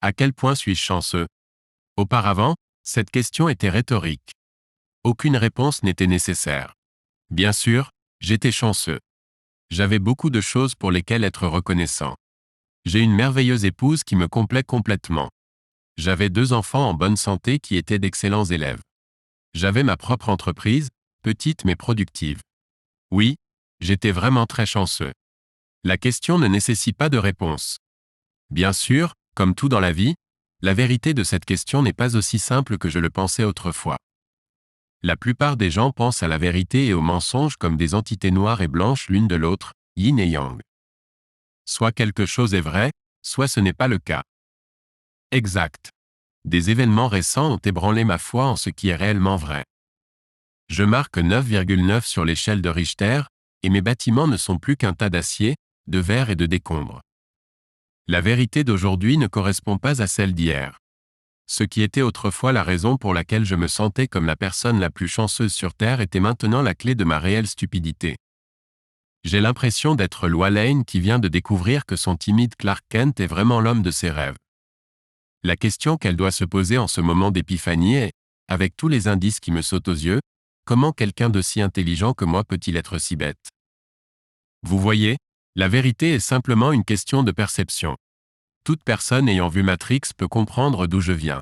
À quel point suis-je chanceux? Auparavant, cette question était rhétorique. Aucune réponse n'était nécessaire. Bien sûr, j'étais chanceux. J'avais beaucoup de choses pour lesquelles être reconnaissant. J'ai une merveilleuse épouse qui me complaît complètement. J'avais 2 enfants en bonne santé qui étaient d'excellents élèves. J'avais ma propre entreprise, petite mais productive. Oui, j'étais vraiment très chanceux. La question ne nécessite pas de réponse. Bien sûr, comme tout dans la vie, la vérité de cette question n'est pas aussi simple que je le pensais autrefois. La plupart des gens pensent à la vérité et au mensonge comme des entités noires et blanches l'une de l'autre, yin et yang. Soit quelque chose est vrai, soit ce n'est pas le cas. Exact. Des événements récents ont ébranlé ma foi en ce qui est réellement vrai. Je marque 9,9 sur l'échelle de Richter, et mes bâtiments ne sont plus qu'un tas d'acier, de verre et de décombres. La vérité d'aujourd'hui ne correspond pas à celle d'hier. Ce qui était autrefois la raison pour laquelle je me sentais comme la personne la plus chanceuse sur Terre était maintenant la clé de ma réelle stupidité. J'ai l'impression d'être Lois Lane qui vient de découvrir que son timide Clark Kent est vraiment l'homme de ses rêves. La question qu'elle doit se poser en ce moment d'épiphanie est, avec tous les indices qui me sautent aux yeux, comment quelqu'un d'aussi intelligent que moi peut-il être si bête? Vous voyez, la vérité est simplement une question de perception. Toute personne ayant vu Matrix peut comprendre d'où je viens.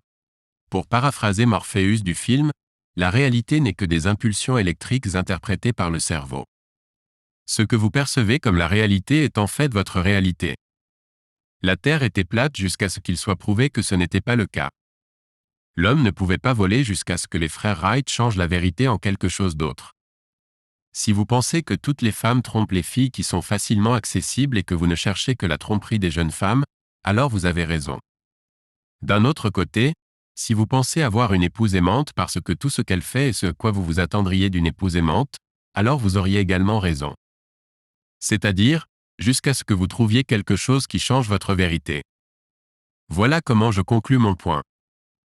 Pour paraphraser Morpheus du film, la réalité n'est que des impulsions électriques interprétées par le cerveau. Ce que vous percevez comme la réalité est en fait votre réalité. La Terre était plate jusqu'à ce qu'il soit prouvé que ce n'était pas le cas. L'homme ne pouvait pas voler jusqu'à ce que les frères Wright changent la vérité en quelque chose d'autre. Si vous pensez que toutes les femmes trompent les filles qui sont facilement accessibles et que vous ne cherchez que la tromperie des jeunes femmes, alors vous avez raison. D'un autre côté, si vous pensez avoir une épouse aimante parce que tout ce qu'elle fait est ce à quoi vous vous attendriez d'une épouse aimante, alors vous auriez également raison. C'est-à-dire, jusqu'à ce que vous trouviez quelque chose qui change votre vérité. Voilà comment je conclus mon point.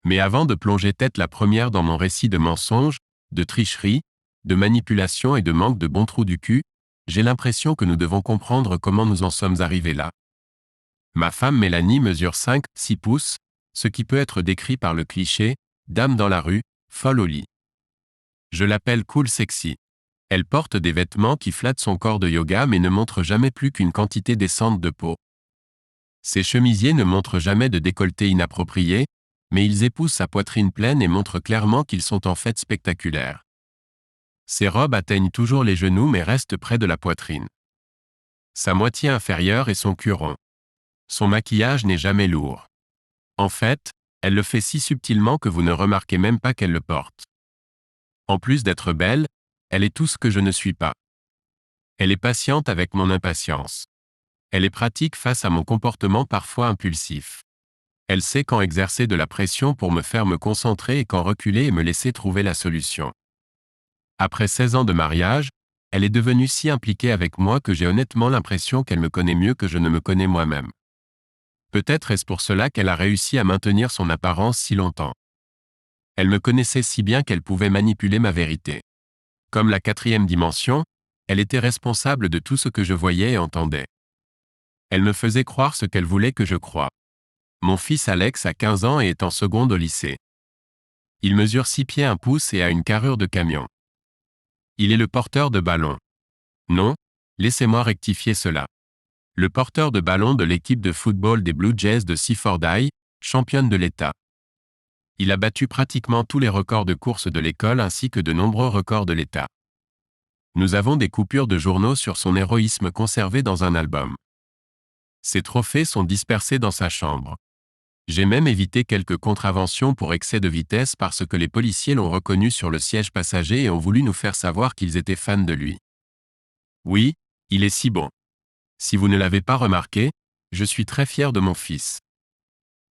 Mais avant de plonger tête la première dans mon récit de mensonges, de tricheries, de manipulations et de manque de bon trou du cul, j'ai l'impression que nous devons comprendre comment nous en sommes arrivés là. Ma femme Mélanie mesure 5-6 pouces, ce qui peut être décrit par le cliché « dame dans la rue, folle au lit ». Je l'appelle cool sexy. Elle porte des vêtements qui flattent son corps de yoga mais ne montrent jamais plus qu'une quantité décente de peau. Ses chemisiers ne montrent jamais de décolleté inapproprié, mais ils épousent sa poitrine pleine et montrent clairement qu'ils sont en fait spectaculaires. Ses robes atteignent toujours les genoux mais restent près de la poitrine. Sa moitié inférieure est son cul rond. Son maquillage n'est jamais lourd. En fait, elle le fait si subtilement que vous ne remarquez même pas qu'elle le porte. En plus d'être belle, elle est tout ce que je ne suis pas. Elle est patiente avec mon impatience. Elle est pratique face à mon comportement parfois impulsif. Elle sait quand exercer de la pression pour me faire me concentrer et quand reculer et me laisser trouver la solution. Après 16 ans de mariage, elle est devenue si impliquée avec moi que j'ai honnêtement l'impression qu'elle me connaît mieux que je ne me connais moi-même. Peut-être est-ce pour cela qu'elle a réussi à maintenir son apparence si longtemps. Elle me connaissait si bien qu'elle pouvait manipuler ma vérité. Comme la 4e dimension, elle était responsable de tout ce que je voyais et entendais. Elle me faisait croire ce qu'elle voulait que je croie. Mon fils Alex a 15 ans et est en seconde au lycée. Il mesure 6 pieds 1 pouce et a une carrure de camion. Il est le porteur de ballon. Non, laissez-moi rectifier cela. Le porteur de ballon de l'équipe de football des Blue Jays de Seaford High, championne de l'État. Il a battu pratiquement tous les records de course de l'école ainsi que de nombreux records de l'État. Nous avons des coupures de journaux sur son héroïsme conservées dans un album. Ses trophées sont dispersés dans sa chambre. J'ai même évité quelques contraventions pour excès de vitesse parce que les policiers l'ont reconnu sur le siège passager et ont voulu nous faire savoir qu'ils étaient fans de lui. Oui, il est si bon. Si vous ne l'avez pas remarqué, je suis très fier de mon fils.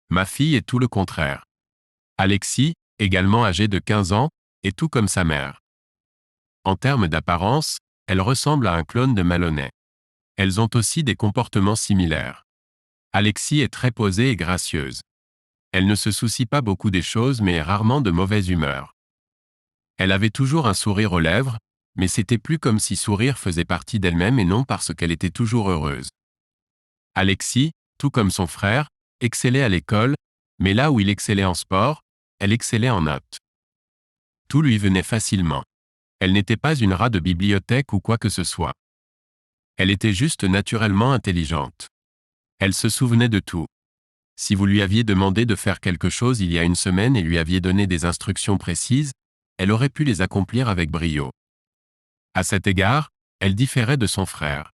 Ma fille est tout le contraire. Alexis, également âgée de 15 ans, est tout comme sa mère. En termes d'apparence, elle ressemble à un clone de Maloney. Elles ont aussi des comportements similaires. Alexis est très posée et gracieuse. Elle ne se soucie pas beaucoup des choses mais est rarement de mauvaise humeur. Elle avait toujours un sourire aux lèvres, mais c'était plus comme si sourire faisait partie d'elle-même et non parce qu'elle était toujours heureuse. Alexis, tout comme son frère, excellait à l'école, Mais là où il excellait en sport, elle excellait en notes. Tout lui venait facilement. Elle n'était pas une rat de bibliothèque ou quoi que ce soit. Elle était juste naturellement intelligente. Elle se souvenait de tout. Si vous lui aviez demandé de faire quelque chose il y a une semaine et lui aviez donné des instructions précises, elle aurait pu les accomplir avec brio. À cet égard, elle différait de son frère.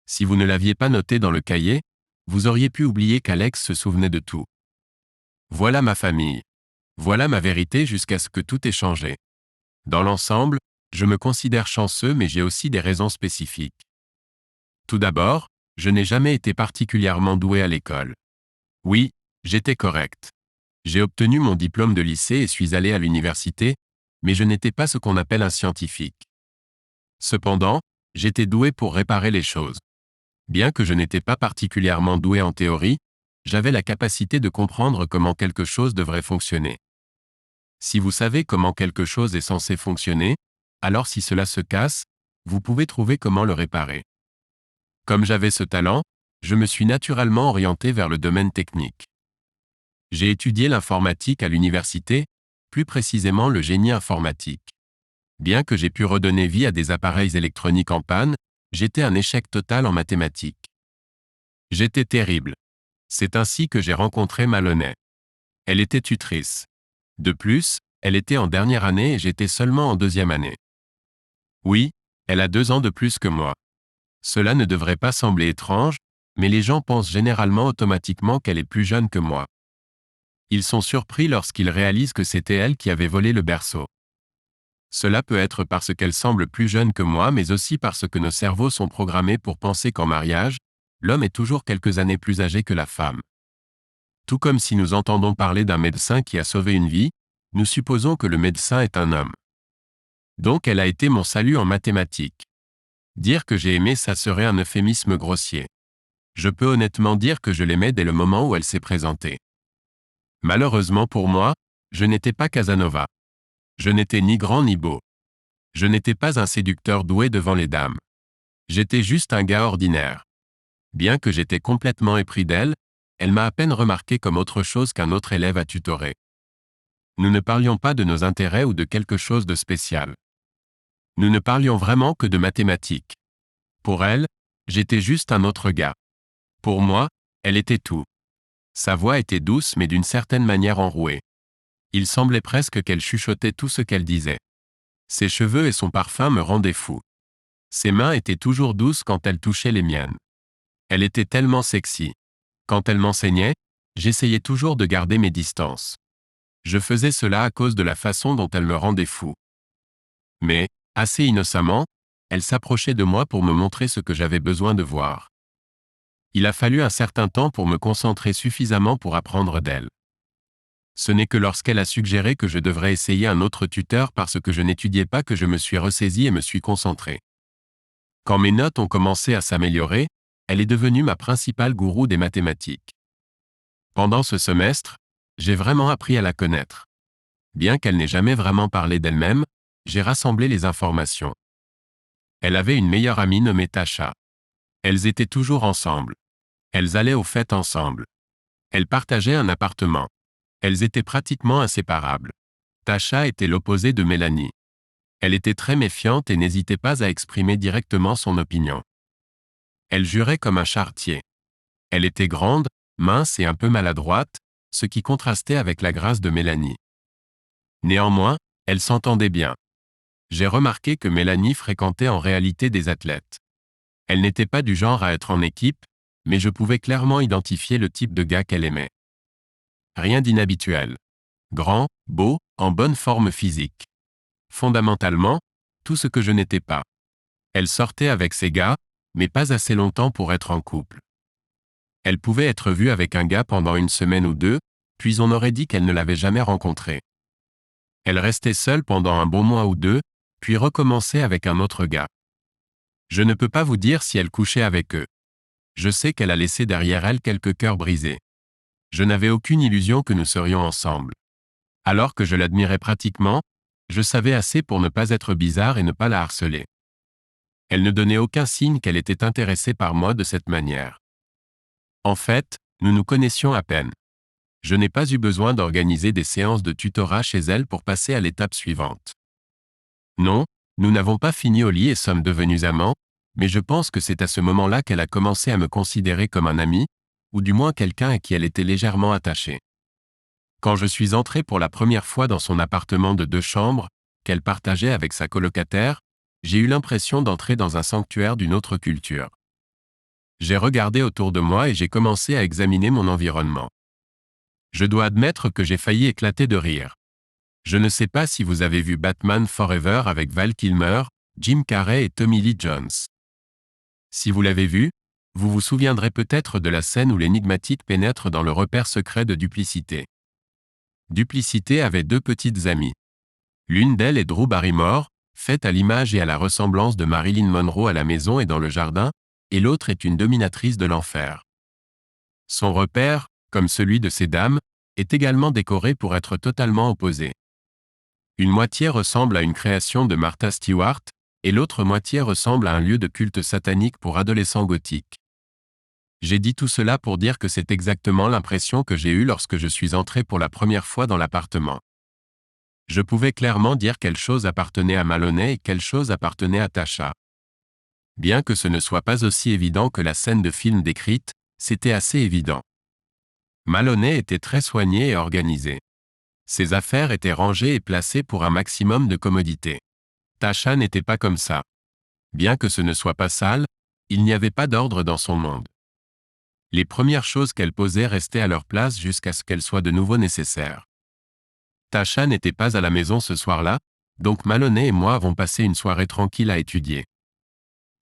Si vous ne l'aviez pas noté dans le cahier, vous auriez pu oublier qu'Alex se souvenait de tout. Voilà ma famille. Voilà ma vérité jusqu'à ce que tout ait changé. Dans l'ensemble, je me considère chanceux mais j'ai aussi des raisons spécifiques. Tout d'abord, je n'ai jamais été particulièrement doué à l'école. Oui, j'étais correct. J'ai obtenu mon diplôme de lycée et suis allé à l'université, mais je n'étais pas ce qu'on appelle un scientifique. Cependant, j'étais doué pour réparer les choses. Bien que je n'étais pas particulièrement doué en théorie, j'avais la capacité de comprendre comment quelque chose devrait fonctionner. Si vous savez comment quelque chose est censé fonctionner, alors si cela se casse, vous pouvez trouver comment le réparer. Comme j'avais ce talent, je me suis naturellement orienté vers le domaine technique. J'ai étudié l'informatique à l'université, plus précisément le génie informatique. Bien que j'ai pu redonner vie à des appareils électroniques en panne, j'étais un échec total en mathématiques. J'étais terrible. C'est ainsi que j'ai rencontré Maloney. Elle était tutrice. De plus, elle était en dernière année et j'étais seulement en deuxième année. Oui, elle a 2 ans de plus que moi. Cela ne devrait pas sembler étrange, mais les gens pensent généralement automatiquement qu'elle est plus jeune que moi. Ils sont surpris lorsqu'ils réalisent que c'était elle qui avait volé le berceau. Cela peut être parce qu'elle semble plus jeune que moi mais aussi parce que nos cerveaux sont programmés pour penser qu'en mariage, l'homme est toujours quelques années plus âgé que la femme. Tout comme si nous entendons parler d'un médecin qui a sauvé une vie, nous supposons que le médecin est un homme. Donc elle a été mon salut en mathématiques. Dire que j'ai aimé ça serait un euphémisme grossier. Je peux honnêtement dire que je l'aimais dès le moment où elle s'est présentée. Malheureusement pour moi, je n'étais pas Casanova. Je n'étais ni grand ni beau. Je n'étais pas un séducteur doué devant les dames. J'étais juste un gars ordinaire. Bien que j'étais complètement épris d'elle, elle m'a à peine remarqué comme autre chose qu'un autre élève à tutorer. Nous ne parlions pas de nos intérêts ou de quelque chose de spécial. Nous ne parlions vraiment que de mathématiques. Pour elle, j'étais juste un autre gars. Pour moi, elle était tout. Sa voix était douce mais d'une certaine manière enrouée. Il semblait presque qu'elle chuchotait tout ce qu'elle disait. Ses cheveux et son parfum me rendaient fou. Ses mains étaient toujours douces quand elle touchait les miennes. Elle était tellement sexy. Quand elle m'enseignait, j'essayais toujours de garder mes distances. Je faisais cela à cause de la façon dont elle me rendait fou. Mais, assez innocemment, elle s'approchait de moi pour me montrer ce que j'avais besoin de voir. Il a fallu un certain temps pour me concentrer suffisamment pour apprendre d'elle. Ce n'est que lorsqu'elle a suggéré que je devrais essayer un autre tuteur parce que je n'étudiais pas que je me suis ressaisi et me suis concentré. Quand mes notes ont commencé à s'améliorer, elle est devenue ma principale gourou des mathématiques. Pendant ce semestre, j'ai vraiment appris à la connaître. Bien qu'elle n'ait jamais vraiment parlé d'elle-même, j'ai rassemblé les informations. Elle avait une meilleure amie nommée Tasha. Elles étaient toujours ensemble. Elles allaient aux fêtes ensemble. Elles partageaient un appartement. Elles étaient pratiquement inséparables. Tasha était l'opposé de Mélanie. Elle était très méfiante et n'hésitait pas à exprimer directement son opinion. Elle jurait comme un charretier. Elle était grande, mince et un peu maladroite, ce qui contrastait avec la grâce de Mélanie. Néanmoins, elles s'entendaient bien. J'ai remarqué que Mélanie fréquentait en réalité des athlètes. Elle n'était pas du genre à être en équipe, mais je pouvais clairement identifier le type de gars qu'elle aimait. Rien d'inhabituel. Grand, beau, en bonne forme physique. Fondamentalement, tout ce que je n'étais pas. Elle sortait avec ces gars, mais pas assez longtemps pour être en couple. Elle pouvait être vue avec un gars pendant une semaine ou deux, puis on aurait dit qu'elle ne l'avait jamais rencontré. Elle restait seule pendant un bon mois ou deux, puis recommençait avec un autre gars. Je ne peux pas vous dire si elle couchait avec eux. Je sais qu'elle a laissé derrière elle quelques cœurs brisés. Je n'avais aucune illusion que nous serions ensemble. Alors que je l'admirais pratiquement, je savais assez pour ne pas être bizarre et ne pas la harceler. Elle ne donnait aucun signe qu'elle était intéressée par moi de cette manière. En fait, nous nous connaissions à peine. Je n'ai pas eu besoin d'organiser des séances de tutorat chez elle pour passer à l'étape suivante. Non, nous n'avons pas fini au lit et sommes devenus amants, mais je pense que c'est à ce moment-là qu'elle a commencé à me considérer comme un ami, ou du moins quelqu'un à qui elle était légèrement attachée. Quand je suis entré pour la première fois dans son appartement de 2 chambres, qu'elle partageait avec sa colocataire, j'ai eu l'impression d'entrer dans un sanctuaire d'une autre culture. J'ai regardé autour de moi et j'ai commencé à examiner mon environnement. Je dois admettre que j'ai failli éclater de rire. Je ne sais pas si vous avez vu Batman Forever avec Val Kilmer, Jim Carrey et Tommy Lee Jones. Si vous l'avez vu, vous vous souviendrez peut-être de la scène où l'énigmatique pénètre dans le repère secret de Duplicité. Duplicité avait 2 petites amies. L'une d'elles est Drew Barrymore, faite à l'image et à la ressemblance de Marilyn Monroe à la maison et dans le jardin, et l'autre est une dominatrice de l'enfer. Son repère, comme celui de ces dames, est également décoré pour être totalement opposé. Une moitié ressemble à une création de Martha Stewart, et l'autre moitié ressemble à un lieu de culte satanique pour adolescents gothiques. J'ai dit tout cela pour dire que c'est exactement l'impression que j'ai eue lorsque je suis entré pour la première fois dans l'appartement. Je pouvais clairement dire quelle chose appartenait à Maloney et quelle chose appartenait à Tasha. Bien que ce ne soit pas aussi évident que la scène de film décrite, c'était assez évident. Maloney était très soigné et organisé. Ses affaires étaient rangées et placées pour un maximum de commodité. Tasha n'était pas comme ça. Bien que ce ne soit pas sale, il n'y avait pas d'ordre dans son monde. Les premières choses qu'elle posait restaient à leur place jusqu'à ce qu'elles soient de nouveau nécessaires. Tasha n'était pas à la maison ce soir-là, donc Maloney et moi avons passé une soirée tranquille à étudier.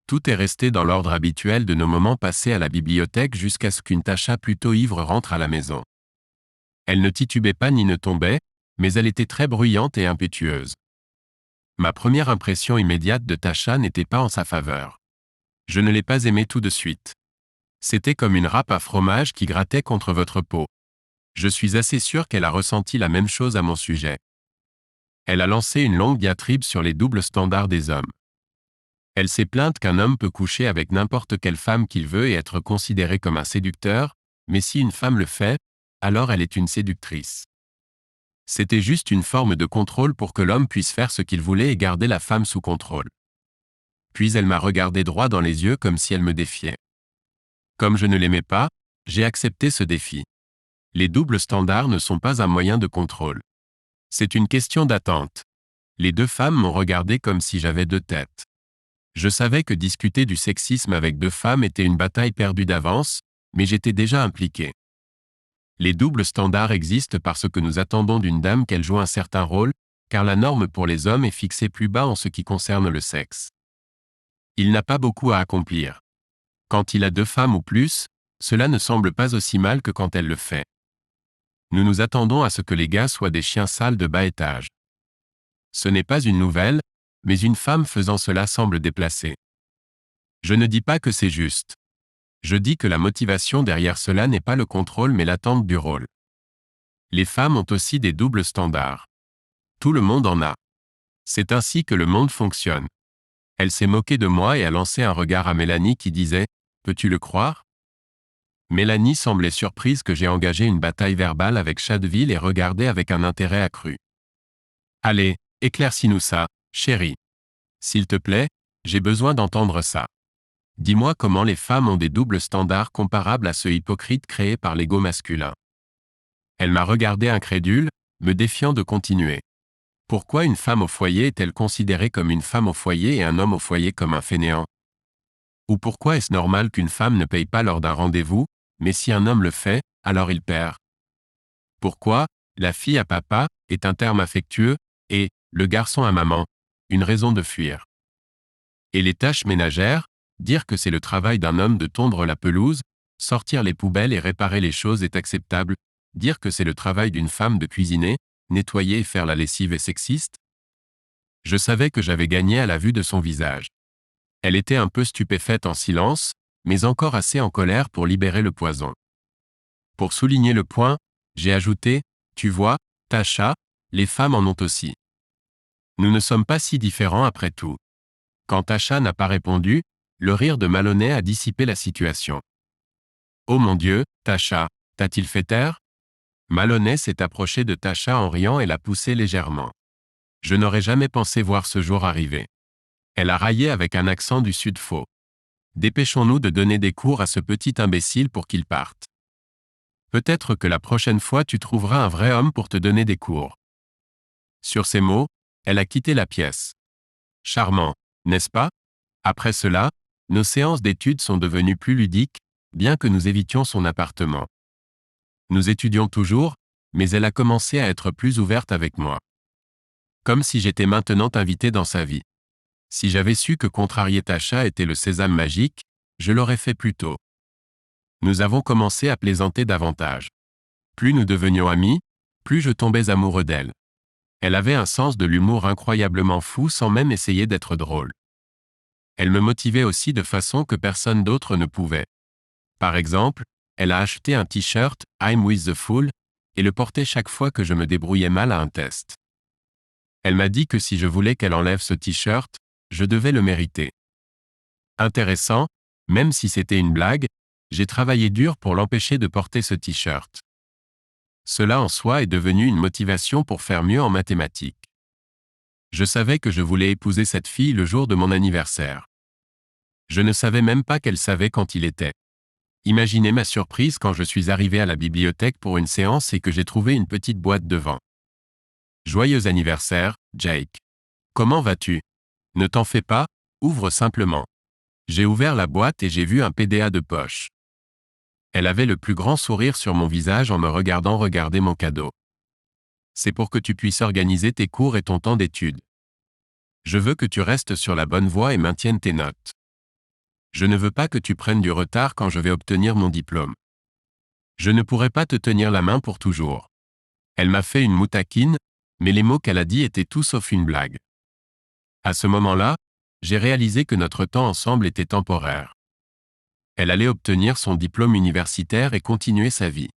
Tout est resté dans l'ordre habituel de nos moments passés à la bibliothèque jusqu'à ce qu'une Tasha plutôt ivre rentre à la maison. Elle ne titubait pas ni ne tombait, mais elle était très bruyante et impétueuse. Ma première impression immédiate de Tasha n'était pas en sa faveur. Je ne l'ai pas aimée tout de suite. C'était comme une râpe à fromage qui grattait contre votre peau. Je suis assez sûr qu'elle a ressenti la même chose à mon sujet. Elle a lancé une longue diatribe sur les doubles standards des hommes. Elle s'est plainte qu'un homme peut coucher avec n'importe quelle femme qu'il veut et être considéré comme un séducteur, mais si une femme le fait, alors elle est une séductrice. C'était juste une forme de contrôle pour que l'homme puisse faire ce qu'il voulait et garder la femme sous contrôle. Puis elle m'a regardé droit dans les yeux comme si elle me défiait. Comme je ne l'aimais pas, j'ai accepté ce défi. Les doubles standards ne sont pas un moyen de contrôle. C'est une question d'attente. Les 2 femmes m'ont regardé comme si j'avais 2 têtes. Je savais que discuter du sexisme avec 2 femmes était une bataille perdue d'avance, mais j'étais déjà impliqué. Les doubles standards existent parce que nous attendons d'une dame qu'elle joue un certain rôle, car la norme pour les hommes est fixée plus bas en ce qui concerne le sexe. Il n'a pas beaucoup à accomplir. Quand il a 2 femmes ou plus, cela ne semble pas aussi mal que quand elle le fait. Nous nous attendons à ce que les gars soient des chiens sales de bas étage. Ce n'est pas une nouvelle, mais une femme faisant cela semble déplacée. Je ne dis pas que c'est juste. Je dis que la motivation derrière cela n'est pas le contrôle mais l'attente du rôle. Les femmes ont aussi des doubles standards. Tout le monde en a. C'est ainsi que le monde fonctionne. Elle s'est moquée de moi et a lancé un regard à Mélanie qui disait « Peux-tu le croire ?» Mélanie semblait surprise que j'ai engagé une bataille verbale avec Chadeville et regardait avec un intérêt accru. « Allez, éclaircis-nous ça, chérie. S'il te plaît, j'ai besoin d'entendre ça. Dis-moi comment les femmes ont des doubles standards comparables à ceux hypocrites créés par l'ego masculin. » Elle m'a regardé incrédule, me défiant de continuer. Pourquoi une femme au foyer est-elle considérée comme une femme au foyer et un homme au foyer comme un fainéant? Ou pourquoi est-ce normal qu'une femme ne paye pas lors d'un rendez-vous, mais si un homme le fait, alors il perd? Pourquoi la fille à papa est un terme affectueux et le garçon à maman une raison de fuir? Et les tâches ménagères, dire que c'est le travail d'un homme de tondre la pelouse, sortir les poubelles et réparer les choses est acceptable, dire que c'est le travail d'une femme de cuisiner, nettoyer et faire la lessive est sexiste? Je savais que j'avais gagné à la vue de son visage. Elle était un peu stupéfaite en silence, mais encore assez en colère pour libérer le poison. Pour souligner le point, j'ai ajouté « Tu vois, Tasha, les femmes en ont aussi. » Nous ne sommes pas si différents après tout. Quand Tasha n'a pas répondu, le rire de Maloney a dissipé la situation. « Oh mon Dieu, Tasha, t'a-t-il fait taire ?» Maloney s'est approché de Tasha en riant et l'a poussée légèrement. Je n'aurais jamais pensé voir ce jour arriver. Elle a raillé avec un accent du sud faux. Dépêchons-nous de donner des cours à ce petit imbécile pour qu'il parte. Peut-être que la prochaine fois tu trouveras un vrai homme pour te donner des cours. Sur ces mots, elle a quitté la pièce. Charmant, n'est-ce pas? Après cela, nos séances d'études sont devenues plus ludiques, bien que nous évitions son appartement. Nous étudions toujours, mais elle a commencé à être plus ouverte avec moi. Comme si j'étais maintenant invité dans sa vie. Si j'avais su que contrarier Tasha était le sésame magique, je l'aurais fait plus tôt. Nous avons commencé à plaisanter davantage. Plus nous devenions amis, plus je tombais amoureux d'elle. Elle avait un sens de l'humour incroyablement fou sans même essayer d'être drôle. Elle me motivait aussi de façon que personne d'autre ne pouvait. Par exemple, elle a acheté un t-shirt « I'm with the fool » et le portait chaque fois que je me débrouillais mal à un test. Elle m'a dit que si je voulais qu'elle enlève ce t-shirt, je devais le mériter. Intéressant, même si c'était une blague, j'ai travaillé dur pour l'empêcher de porter ce t-shirt. Cela en soi est devenu une motivation pour faire mieux en mathématiques. Je savais que je voulais épouser cette fille le jour de mon anniversaire. Je ne savais même pas qu'elle savait quand il était. Imaginez ma surprise quand je suis arrivé à la bibliothèque pour une séance et que j'ai trouvé une petite boîte devant. Joyeux anniversaire, Jake. Comment vas-tu? Ne t'en fais pas, ouvre simplement. J'ai ouvert la boîte et j'ai vu un PDA de poche. Elle avait le plus grand sourire sur mon visage en me regardant regarder mon cadeau. C'est pour que tu puisses organiser tes cours et ton temps d'étude. Je veux que tu restes sur la bonne voie et maintiennes tes notes. Je ne veux pas que tu prennes du retard quand je vais obtenir mon diplôme. Je ne pourrai pas te tenir la main pour toujours. Elle m'a fait une moue taquine, mais les mots qu'elle a dit étaient tout sauf une blague. À ce moment-là, j'ai réalisé que notre temps ensemble était temporaire. Elle allait obtenir son diplôme universitaire et continuer sa vie.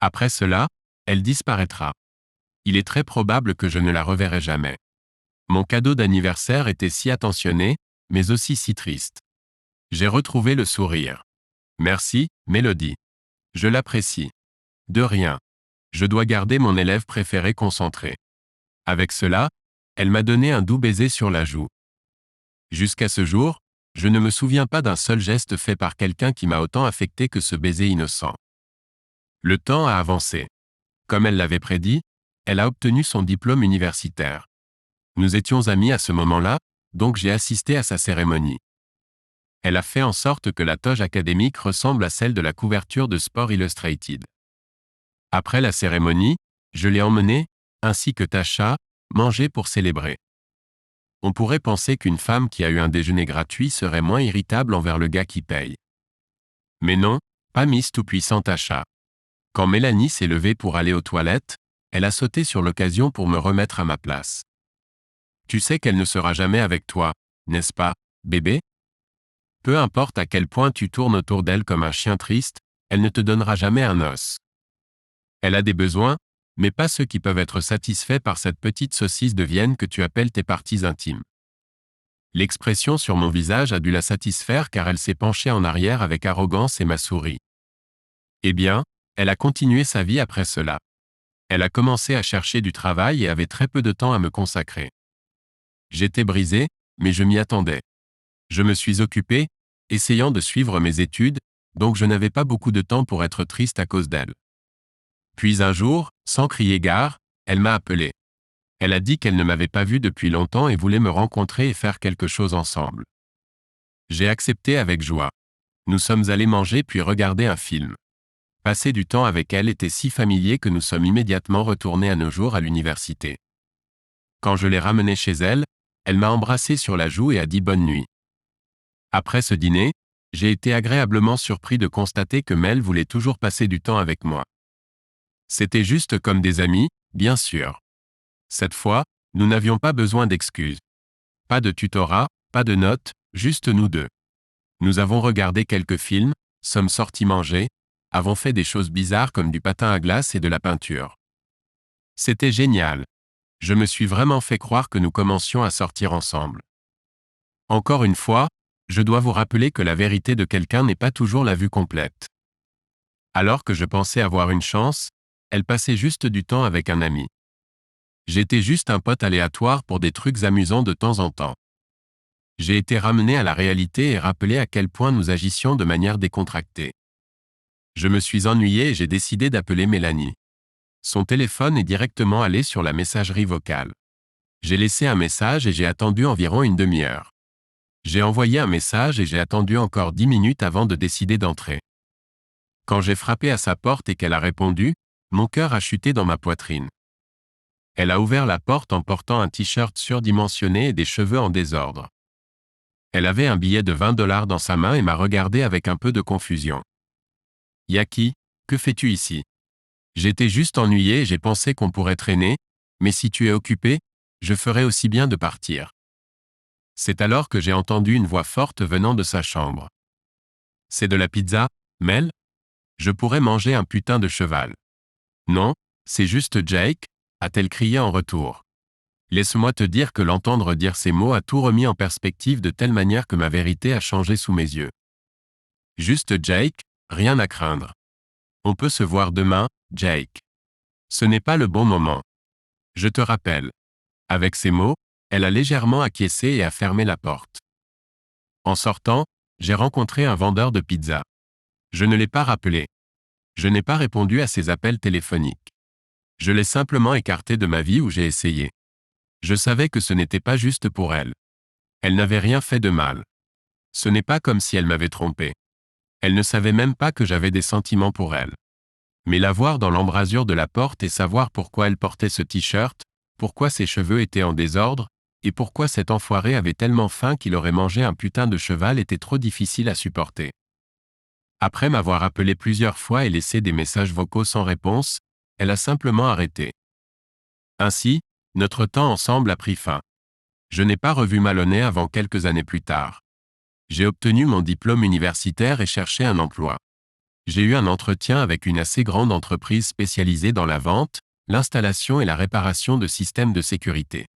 Après cela, elle disparaîtra. Il est très probable que je ne la reverrai jamais. Mon cadeau d'anniversaire était si attentionné, mais aussi si triste. J'ai retrouvé le sourire. Merci, Mélodie. Je l'apprécie. De rien. Je dois garder mon élève préféré concentré. Avec cela, elle m'a donné un doux baiser sur la joue. Jusqu'à ce jour, je ne me souviens pas d'un seul geste fait par quelqu'un qui m'a autant affecté que ce baiser innocent. Le temps a avancé. Comme elle l'avait prédit, elle a obtenu son diplôme universitaire. Nous étions amis à ce moment-là, donc j'ai assisté à sa cérémonie. Elle a fait en sorte que la toge académique ressemble à celle de la couverture de Sport Illustrated. Après la cérémonie, je l'ai emmenée, ainsi que Tasha, manger pour célébrer. On pourrait penser qu'une femme qui a eu un déjeuner gratuit serait moins irritable envers le gars qui paye. Mais non, pas Miss Tout-Puissant Tasha. Quand Mélanie s'est levée pour aller aux toilettes, elle a sauté sur l'occasion pour me remettre à ma place. Tu sais qu'elle ne sera jamais avec toi, n'est-ce pas, bébé? Peu importe à quel point tu tournes autour d'elle comme un chien triste, elle ne te donnera jamais un os. Elle a des besoins, mais pas ceux qui peuvent être satisfaits par cette petite saucisse de Vienne que tu appelles tes parties intimes. L'expression sur mon visage a dû la satisfaire car elle s'est penchée en arrière avec arrogance et m'a souri. Eh bien, elle a continué sa vie après cela. Elle a commencé à chercher du travail et avait très peu de temps à me consacrer. J'étais brisé, mais je m'y attendais. Je me suis occupé, essayant de suivre mes études, donc je n'avais pas beaucoup de temps pour être triste à cause d'elle. Puis un jour, sans crier gare, elle m'a appelé. Elle a dit qu'elle ne m'avait pas vu depuis longtemps et voulait me rencontrer et faire quelque chose ensemble. J'ai accepté avec joie. Nous sommes allés manger puis regarder un film. Passer du temps avec elle était si familier que nous sommes immédiatement retournés à nos jours à l'université. Quand je l'ai ramenée chez elle, elle m'a embrassé sur la joue et a dit bonne nuit. Après ce dîner, j'ai été agréablement surpris de constater que Mel voulait toujours passer du temps avec moi. C'était juste comme des amis, bien sûr. Cette fois, nous n'avions pas besoin d'excuses. Pas de tutorat, pas de notes, juste nous deux. Nous avons regardé quelques films, sommes sortis manger, avons fait des choses bizarres comme du patin à glace et de la peinture. C'était génial. Je me suis vraiment fait croire que nous commencions à sortir ensemble. Encore une fois, je dois vous rappeler que la vérité de quelqu'un n'est pas toujours la vue complète. Alors que je pensais avoir une chance, elle passait juste du temps avec un ami. J'étais juste un pote aléatoire pour des trucs amusants de temps en temps. J'ai été ramené à la réalité et rappelé à quel point nous agissions de manière décontractée. Je me suis ennuyé et j'ai décidé d'appeler Mélanie. Son téléphone est directement allé sur la messagerie vocale. J'ai laissé un message et j'ai attendu environ une demi-heure. J'ai envoyé un message et j'ai attendu encore 10 minutes avant de décider d'entrer. Quand j'ai frappé à sa porte et qu'elle a répondu, mon cœur a chuté dans ma poitrine. Elle a ouvert la porte en portant un t-shirt surdimensionné et des cheveux en désordre. Elle avait un billet de 20 $ dans sa main et m'a regardé avec un peu de confusion. Yaki, que fais-tu ici? J'étais juste ennuyé et j'ai pensé qu'on pourrait traîner, mais si tu es occupé, je ferais aussi bien de partir. C'est alors que j'ai entendu une voix forte venant de sa chambre. C'est de la pizza, Mel? Je pourrais manger un putain de cheval. Non, c'est juste Jake, a-t-elle crié en retour. Laisse-moi te dire que l'entendre dire ces mots a tout remis en perspective de telle manière que ma vérité a changé sous mes yeux. Juste Jake, rien à craindre. On peut se voir demain, Jake. Ce n'est pas le bon moment. Je te rappelle. Avec ces mots, elle a légèrement acquiescé et a fermé la porte. En sortant, j'ai rencontré un vendeur de pizza. Je ne l'ai pas rappelé. Je n'ai pas répondu à ses appels téléphoniques. Je l'ai simplement écarté de ma vie où j'ai essayé. Je savais que ce n'était pas juste pour elle. Elle n'avait rien fait de mal. Ce n'est pas comme si elle m'avait trompé. Elle ne savait même pas que j'avais des sentiments pour elle. Mais la voir dans l'embrasure de la porte et savoir pourquoi elle portait ce t-shirt, pourquoi ses cheveux étaient en désordre, et pourquoi cet enfoiré avait tellement faim qu'il aurait mangé un putain de cheval était trop difficile à supporter. Après m'avoir appelé plusieurs fois et laissé des messages vocaux sans réponse, elle a simplement arrêté. Ainsi, notre temps ensemble a pris fin. Je n'ai pas revu Maloney avant quelques années plus tard. J'ai obtenu mon diplôme universitaire et cherché un emploi. J'ai eu un entretien avec une assez grande entreprise spécialisée dans la vente, l'installation et la réparation de systèmes de sécurité.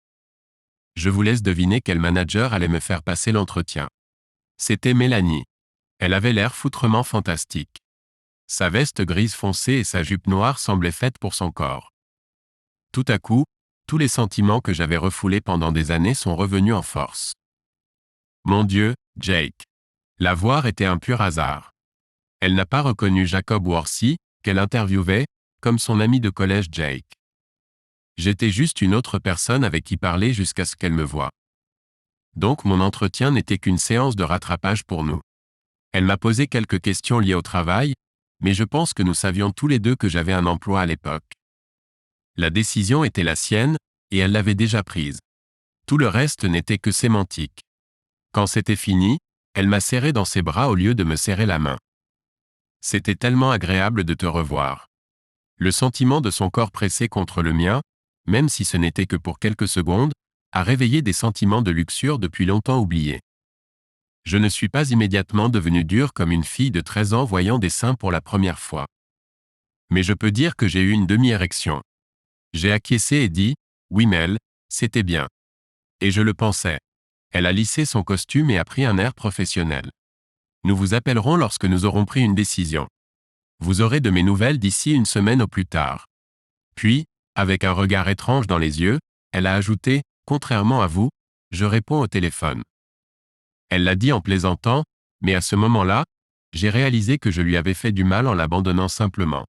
Je vous laisse deviner quel manager allait me faire passer l'entretien. C'était Mélanie. Elle avait l'air foutrement fantastique. Sa veste grise foncée et sa jupe noire semblaient faites pour son corps. Tout à coup, tous les sentiments que j'avais refoulés pendant des années sont revenus en force. Mon Dieu, Jake. La voir était un pur hasard. Elle n'a pas reconnu Jacob Worthy, qu'elle interviewait, comme son ami de collège Jake. J'étais juste une autre personne avec qui parler jusqu'à ce qu'elle me voie. Donc mon entretien n'était qu'une séance de rattrapage pour nous. Elle m'a posé quelques questions liées au travail, mais je pense que nous savions tous les deux que j'avais un emploi à l'époque. La décision était la sienne, et elle l'avait déjà prise. Tout le reste n'était que sémantique. Quand c'était fini, elle m'a serré dans ses bras au lieu de me serrer la main. C'était tellement agréable de te revoir. Le sentiment de son corps pressé contre le mien, même si ce n'était que pour quelques secondes, a réveillé des sentiments de luxure depuis longtemps oubliés. Je ne suis pas immédiatement devenu dur comme une fille de 13 ans voyant des seins pour la première fois. Mais je peux dire que j'ai eu une demi-érection. J'ai acquiescé et dit, « Oui Mel, c'était bien. » Et je le pensais. Elle a lissé son costume et a pris un air professionnel. Nous vous appellerons lorsque nous aurons pris une décision. Vous aurez de mes nouvelles d'ici une semaine au plus tard. Puis, avec un regard étrange dans les yeux, elle a ajouté, « Contrairement à vous, je réponds au téléphone. » Elle l'a dit en plaisantant, mais à ce moment-là, j'ai réalisé que je lui avais fait du mal en l'abandonnant simplement.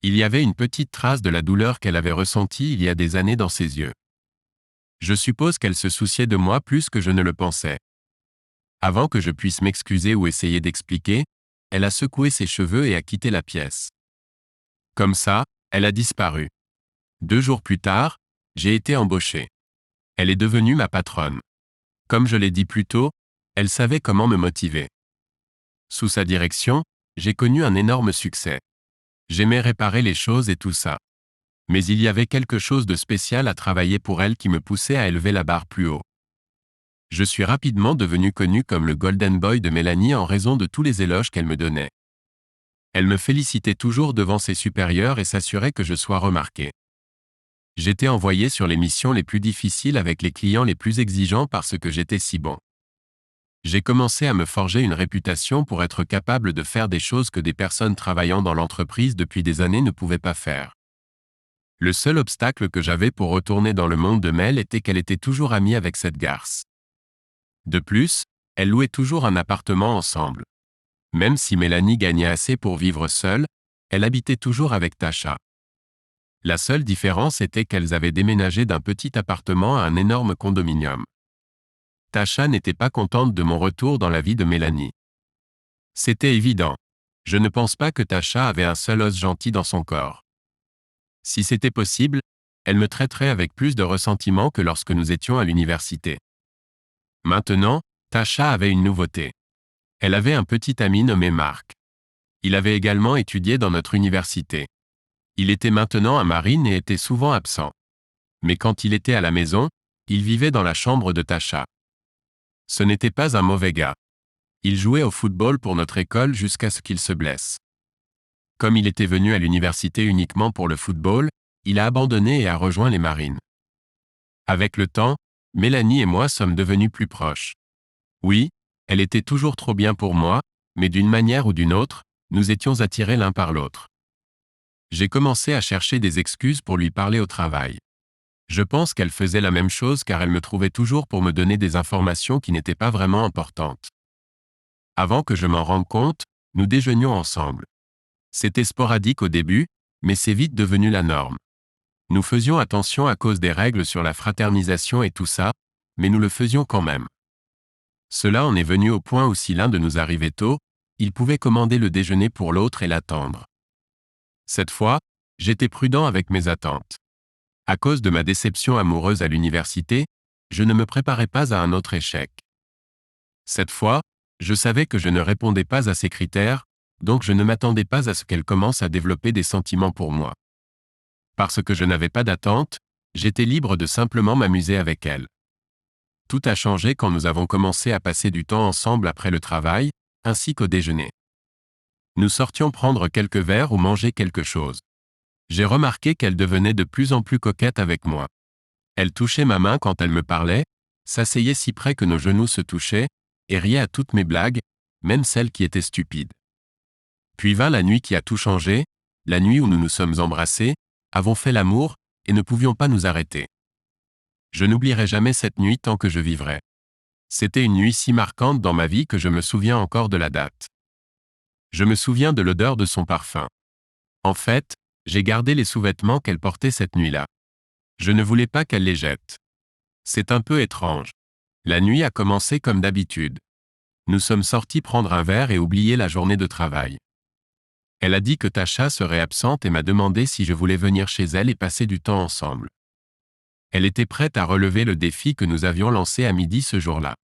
Il y avait une petite trace de la douleur qu'elle avait ressentie il y a des années dans ses yeux. Je suppose qu'elle se souciait de moi plus que je ne le pensais. Avant que je puisse m'excuser ou essayer d'expliquer, elle a secoué ses cheveux et a quitté la pièce. Comme ça, elle a disparu. 2 jours plus tard, j'ai été embauché. Elle est devenue ma patronne. Comme je l'ai dit plus tôt, elle savait comment me motiver. Sous sa direction, j'ai connu un énorme succès. J'aimais réparer les choses et tout ça. Mais il y avait quelque chose de spécial à travailler pour elle qui me poussait à élever la barre plus haut. Je suis rapidement devenu connu comme le Golden Boy de Mélanie en raison de tous les éloges qu'elle me donnait. Elle me félicitait toujours devant ses supérieurs et s'assurait que je sois remarqué. J'étais envoyé sur les missions les plus difficiles avec les clients les plus exigeants parce que j'étais si bon. J'ai commencé à me forger une réputation pour être capable de faire des choses que des personnes travaillant dans l'entreprise depuis des années ne pouvaient pas faire. Le seul obstacle que j'avais pour retourner dans le monde de Mel était qu'elle était toujours amie avec cette garce. De plus, elles louaient toujours un appartement ensemble. Même si Mélanie gagnait assez pour vivre seule, elle habitait toujours avec Tasha. La seule différence était qu'elles avaient déménagé d'un petit appartement à un énorme condominium. Tasha n'était pas contente de mon retour dans la vie de Mélanie. C'était évident. Je ne pense pas que Tasha avait un seul os gentil dans son corps. Si c'était possible, elle me traiterait avec plus de ressentiment que lorsque nous étions à l'université. Maintenant, Tasha avait une nouveauté. Elle avait un petit ami nommé Mark. Il avait également étudié dans notre université. Il était maintenant à Marine et était souvent absent. Mais quand il était à la maison, il vivait dans la chambre de Tasha. Ce n'était pas un mauvais gars. Il jouait au football pour notre école jusqu'à ce qu'il se blesse. Comme il était venu à l'université uniquement pour le football, il a abandonné et a rejoint les Marines. Avec le temps, Mélanie et moi sommes devenus plus proches. Oui, elle était toujours trop bien pour moi, mais d'une manière ou d'une autre, nous étions attirés l'un par l'autre. J'ai commencé à chercher des excuses pour lui parler au travail. Je pense qu'elle faisait la même chose car elle me trouvait toujours pour me donner des informations qui n'étaient pas vraiment importantes. Avant que je m'en rende compte, nous déjeunions ensemble. C'était sporadique au début, mais c'est vite devenu la norme. Nous faisions attention à cause des règles sur la fraternisation et tout ça, mais nous le faisions quand même. Cela en est venu au point où si l'un de nous arrivait tôt, il pouvait commander le déjeuner pour l'autre et l'attendre. Cette fois, j'étais prudent avec mes attentes. À cause de ma déception amoureuse à l'université, je ne me préparais pas à un autre échec. Cette fois, je savais que je ne répondais pas à ces critères, donc je ne m'attendais pas à ce qu'elle commence à développer des sentiments pour moi. Parce que je n'avais pas d'attente, j'étais libre de simplement m'amuser avec elle. Tout a changé quand nous avons commencé à passer du temps ensemble après le travail, ainsi qu'au déjeuner. Nous sortions prendre quelques verres ou manger quelque chose. J'ai remarqué qu'elle devenait de plus en plus coquette avec moi. Elle touchait ma main quand elle me parlait, s'asseyait si près que nos genoux se touchaient, et riait à toutes mes blagues, même celles qui étaient stupides. Puis vint la nuit qui a tout changé, la nuit où nous nous sommes embrassés, avons fait l'amour, et ne pouvions pas nous arrêter. Je n'oublierai jamais cette nuit tant que je vivrai. C'était une nuit si marquante dans ma vie que je me souviens encore de la date. Je me souviens de l'odeur de son parfum. En fait, j'ai gardé les sous-vêtements qu'elle portait cette nuit-là. Je ne voulais pas qu'elle les jette. C'est un peu étrange. La nuit a commencé comme d'habitude. Nous sommes sortis prendre un verre et oublier la journée de travail. Elle a dit que Tasha serait absente et m'a demandé si je voulais venir chez elle et passer du temps ensemble. Elle était prête à relever le défi que nous avions lancé à midi ce jour-là.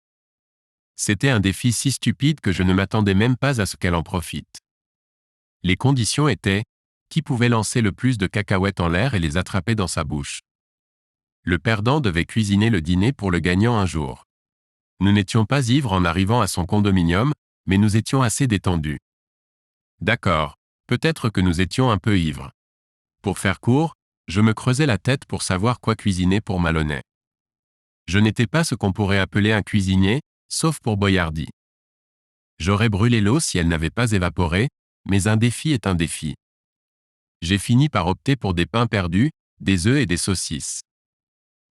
C'était un défi si stupide que je ne m'attendais même pas à ce qu'elle en profite. Les conditions étaient, qui pouvait lancer le plus de cacahuètes en l'air et les attraper dans sa bouche. Le perdant devait cuisiner le dîner pour le gagnant un jour. Nous n'étions pas ivres en arrivant à son condominium, mais nous étions assez détendus. D'accord, peut-être que nous étions un peu ivres. Pour faire court, je me creusais la tête pour savoir quoi cuisiner pour Maloney. Je n'étais pas ce qu'on pourrait appeler un cuisinier, sauf pour Boyardi. J'aurais brûlé l'eau si elle n'avait pas évaporé, mais un défi est un défi. J'ai fini par opter pour des pains perdus, des œufs et des saucisses.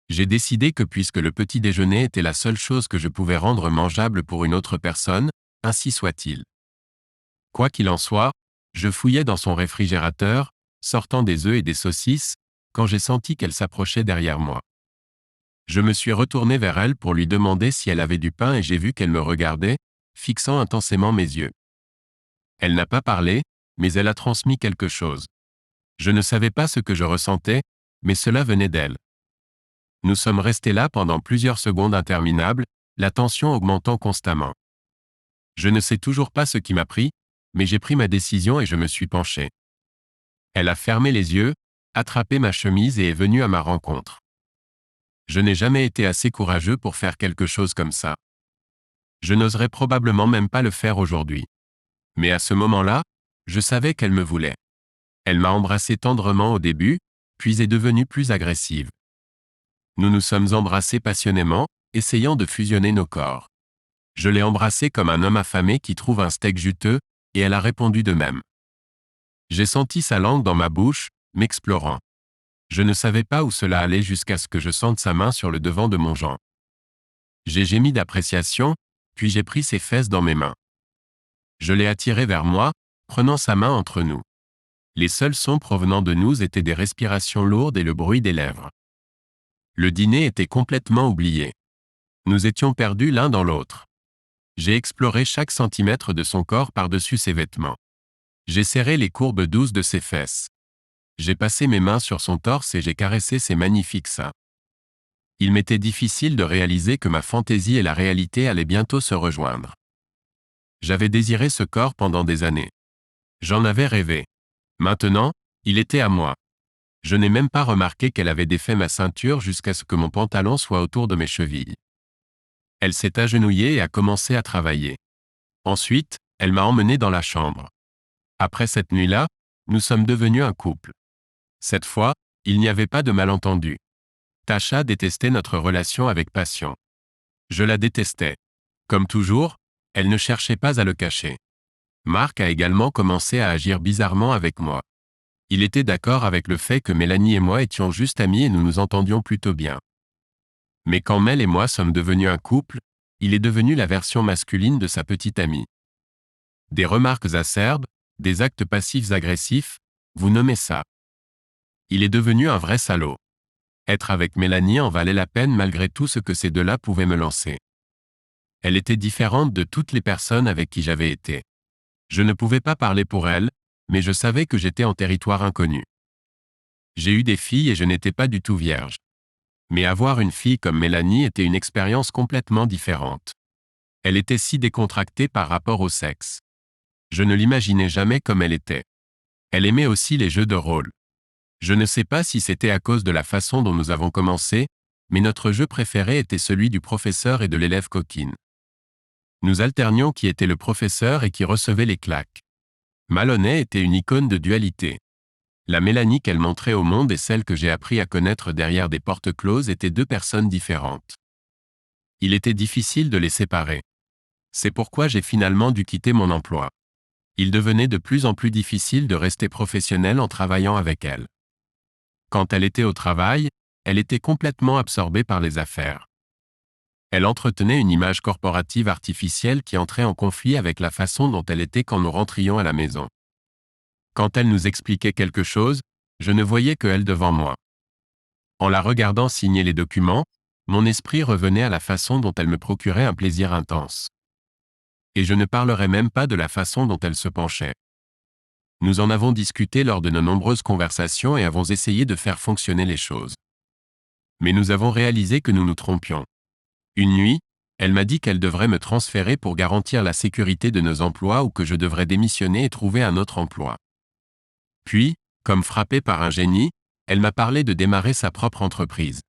J'ai décidé que puisque le petit déjeuner était la seule chose que je pouvais rendre mangeable pour une autre personne, ainsi soit-il. Quoi qu'il en soit, je fouillais dans son réfrigérateur, sortant des œufs et des saucisses, quand j'ai senti qu'elle s'approchait derrière moi. Je me suis retourné vers elle pour lui demander si elle avait du pain et j'ai vu qu'elle me regardait, fixant intensément mes yeux. Elle n'a pas parlé, mais elle a transmis quelque chose. Je ne savais pas ce que je ressentais, mais cela venait d'elle. Nous sommes restés là pendant plusieurs secondes interminables, la tension augmentant constamment. Je ne sais toujours pas ce qui m'a pris, mais j'ai pris ma décision et je me suis penché. Elle a fermé les yeux, attrapé ma chemise et est venue à ma rencontre. Je n'ai jamais été assez courageux pour faire quelque chose comme ça. Je n'oserais probablement même pas le faire aujourd'hui. Mais à ce moment-là, je savais qu'elle me voulait. Elle m'a embrassé tendrement au début, puis est devenue plus agressive. Nous nous sommes embrassés passionnément, essayant de fusionner nos corps. Je l'ai embrassée comme un homme affamé qui trouve un steak juteux, et elle a répondu de même. J'ai senti sa langue dans ma bouche, m'explorant. Je ne savais pas où cela allait jusqu'à ce que je sente sa main sur le devant de mon gland. J'ai gémi d'appréciation, puis j'ai pris ses fesses dans mes mains. Je l'ai attirée vers moi, prenant sa main entre nous. Les seuls sons provenant de nous étaient des respirations lourdes et le bruit des lèvres. Le dîner était complètement oublié. Nous étions perdus l'un dans l'autre. J'ai exploré chaque centimètre de son corps par-dessus ses vêtements. J'ai serré les courbes douces de ses fesses. J'ai passé mes mains sur son torse et j'ai caressé ses magnifiques seins. Il m'était difficile de réaliser que ma fantaisie et la réalité allaient bientôt se rejoindre. J'avais désiré ce corps pendant des années. J'en avais rêvé. Maintenant, il était à moi. Je n'ai même pas remarqué qu'elle avait défait ma ceinture jusqu'à ce que mon pantalon soit autour de mes chevilles. Elle s'est agenouillée et a commencé à travailler. Ensuite, elle m'a emmené dans la chambre. Après cette nuit-là, nous sommes devenus un couple. Cette fois, il n'y avait pas de malentendu. Tasha détestait notre relation avec passion. Je la détestais. Comme toujours, elle ne cherchait pas à le cacher. Mark a également commencé à agir bizarrement avec moi. Il était d'accord avec le fait que Mélanie et moi étions juste amis et nous nous entendions plutôt bien. Mais quand Mel et moi sommes devenus un couple, il est devenu la version masculine de sa petite amie. Des remarques acerbes, des actes passifs agressifs, vous nommez ça. Il est devenu un vrai salaud. Être avec Mélanie en valait la peine malgré tout ce que ces deux-là pouvaient me lancer. Elle était différente de toutes les personnes avec qui j'avais été. Je ne pouvais pas parler pour elle, mais je savais que j'étais en territoire inconnu. J'ai eu des filles et je n'étais pas du tout vierge. Mais avoir une fille comme Mélanie était une expérience complètement différente. Elle était si décontractée par rapport au sexe. Je ne l'imaginais jamais comme elle était. Elle aimait aussi les jeux de rôle. Je ne sais pas si c'était à cause de la façon dont nous avons commencé, mais notre jeu préféré était celui du professeur et de l'élève coquine. Nous alternions qui était le professeur et qui recevait les claques. Maloney était une icône de dualité. La Mélanie qu'elle montrait au monde et celle que j'ai appris à connaître derrière des portes closes étaient deux personnes différentes. Il était difficile de les séparer. C'est pourquoi j'ai finalement dû quitter mon emploi. Il devenait de plus en plus difficile de rester professionnel en travaillant avec elle. Quand elle était au travail, elle était complètement absorbée par les affaires. Elle entretenait une image corporative artificielle qui entrait en conflit avec la façon dont elle était quand nous rentrions à la maison. Quand elle nous expliquait quelque chose, je ne voyais que elle devant moi. En la regardant signer les documents, mon esprit revenait à la façon dont elle me procurait un plaisir intense. Et je ne parlerai même pas de la façon dont elle se penchait. Nous en avons discuté lors de nos nombreuses conversations et avons essayé de faire fonctionner les choses. Mais nous avons réalisé que nous nous trompions. Une nuit, elle m'a dit qu'elle devrait me transférer pour garantir la sécurité de nos emplois ou que je devrais démissionner et trouver un autre emploi. Puis, comme frappée par un génie, elle m'a parlé de démarrer sa propre entreprise.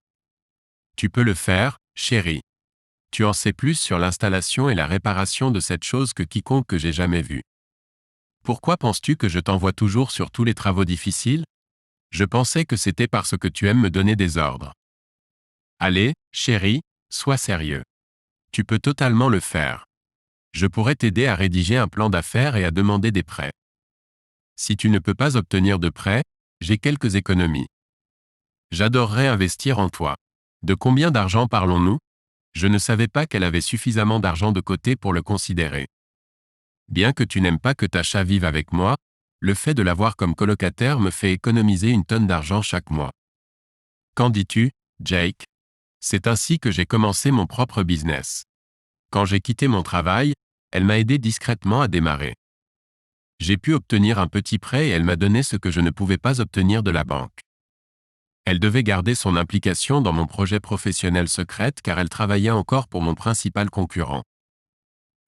Tu peux le faire, chérie. Tu en sais plus sur l'installation et la réparation de cette chose que quiconque que j'ai jamais vu. Pourquoi penses-tu que je t'envoie toujours sur tous les travaux difficiles? Je pensais que c'était parce que tu aimes me donner des ordres. Allez, chérie, sois sérieux. Tu peux totalement le faire. Je pourrais t'aider à rédiger un plan d'affaires et à demander des prêts. Si tu ne peux pas obtenir de prêts, j'ai quelques économies. J'adorerais investir en toi. De combien d'argent parlons-nous? Je ne savais pas qu'elle avait suffisamment d'argent de côté pour le considérer. Bien que tu n'aimes pas que Tasha vive avec moi, le fait de l'avoir comme colocataire me fait économiser une tonne d'argent chaque mois. Qu'en dis-tu, Jake? C'est ainsi que j'ai commencé mon propre business. Quand j'ai quitté mon travail, elle m'a aidé discrètement à démarrer. J'ai pu obtenir un petit prêt et elle m'a donné ce que je ne pouvais pas obtenir de la banque. Elle devait garder son implication dans mon projet professionnel secrète car elle travaillait encore pour mon principal concurrent.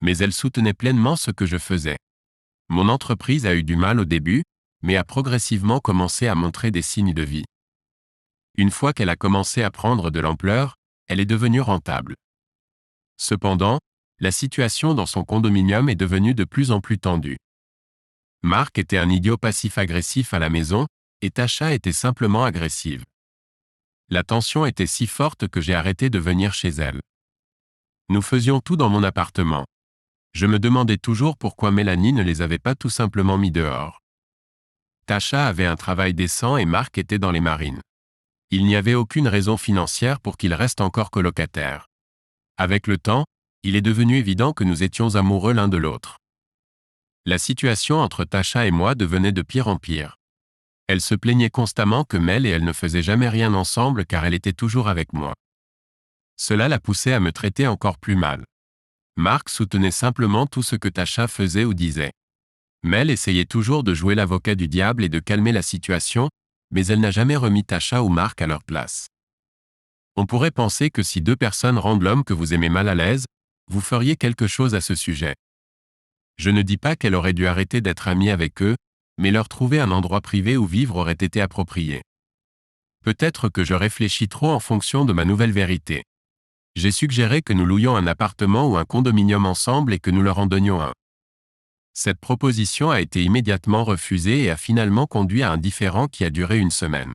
Mais elle soutenait pleinement ce que je faisais. Mon entreprise a eu du mal au début, mais a progressivement commencé à montrer des signes de vie. Une fois qu'elle a commencé à prendre de l'ampleur, elle est devenue rentable. Cependant, la situation dans son condominium est devenue de plus en plus tendue. Mark était un idiot passif-agressif à la maison, et Tasha était simplement agressive. La tension était si forte que j'ai arrêté de venir chez elle. Nous faisions tout dans mon appartement. Je me demandais toujours pourquoi Mélanie ne les avait pas tout simplement mis dehors. Tasha avait un travail décent et Mark était dans les marines. Il n'y avait aucune raison financière pour qu'il reste encore colocataire. Avec le temps, il est devenu évident que nous étions amoureux l'un de l'autre. La situation entre Tasha et moi devenait de pire en pire. Elle se plaignait constamment que Mel et elle ne faisaient jamais rien ensemble car elle était toujours avec moi. Cela la poussait à me traiter encore plus mal. Mark soutenait simplement tout ce que Tasha faisait ou disait. Mel essayait toujours de jouer l'avocat du diable et de calmer la situation, mais elle n'a jamais remis Tasha ou Mark à leur place. On pourrait penser que si deux personnes rendent l'homme que vous aimez mal à l'aise, vous feriez quelque chose à ce sujet. Je ne dis pas qu'elle aurait dû arrêter d'être amie avec eux, mais leur trouver un endroit privé où vivre aurait été approprié. Peut-être que je réfléchis trop en fonction de ma nouvelle vérité. J'ai suggéré que nous louions un appartement ou un condominium ensemble et que nous leur en donnions un. Cette proposition a été immédiatement refusée et a finalement conduit à un différend qui a duré une semaine.